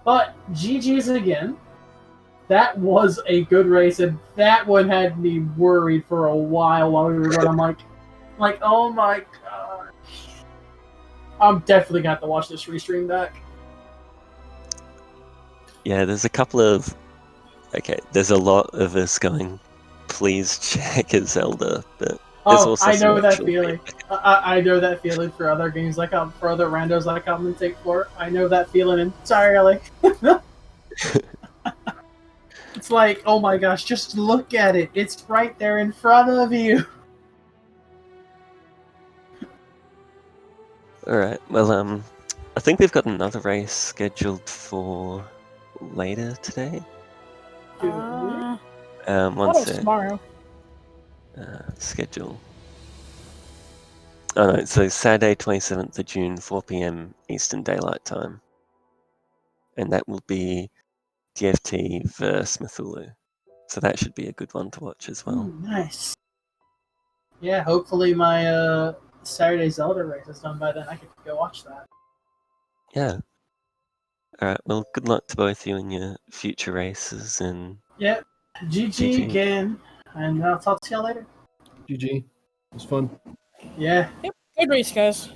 But GG's again. That was a good race, and that one had me worried for a while we were going. I'm like, oh my gosh. I'm definitely going to have to watch this restream back. Yeah, there's a couple of... Okay, there's a lot of us going, please check a Zelda, but there's also I know that feeling. feedback. I know that feeling for other games, for other randos I commentate for. I know that feeling entirely. It's like, oh my gosh, just look at it. It's right there in front of you. Alright, well, I think we've got another race scheduled for later today. One sec. Tomorrow. Schedule. Oh no, so Saturday 27th of June, 4 PM Eastern Daylight Time. And that will be DFT vs Cthulhu. So that should be a good one to watch as well. Ooh, nice. Yeah, hopefully my Saturday Zelda race is done by then. I could go watch that. Yeah. Alright, well, good luck to both you in your future races, and... Yep. GG again. And I'll talk to y'all later. GG. It was fun. Yeah. Yep. Good race, guys.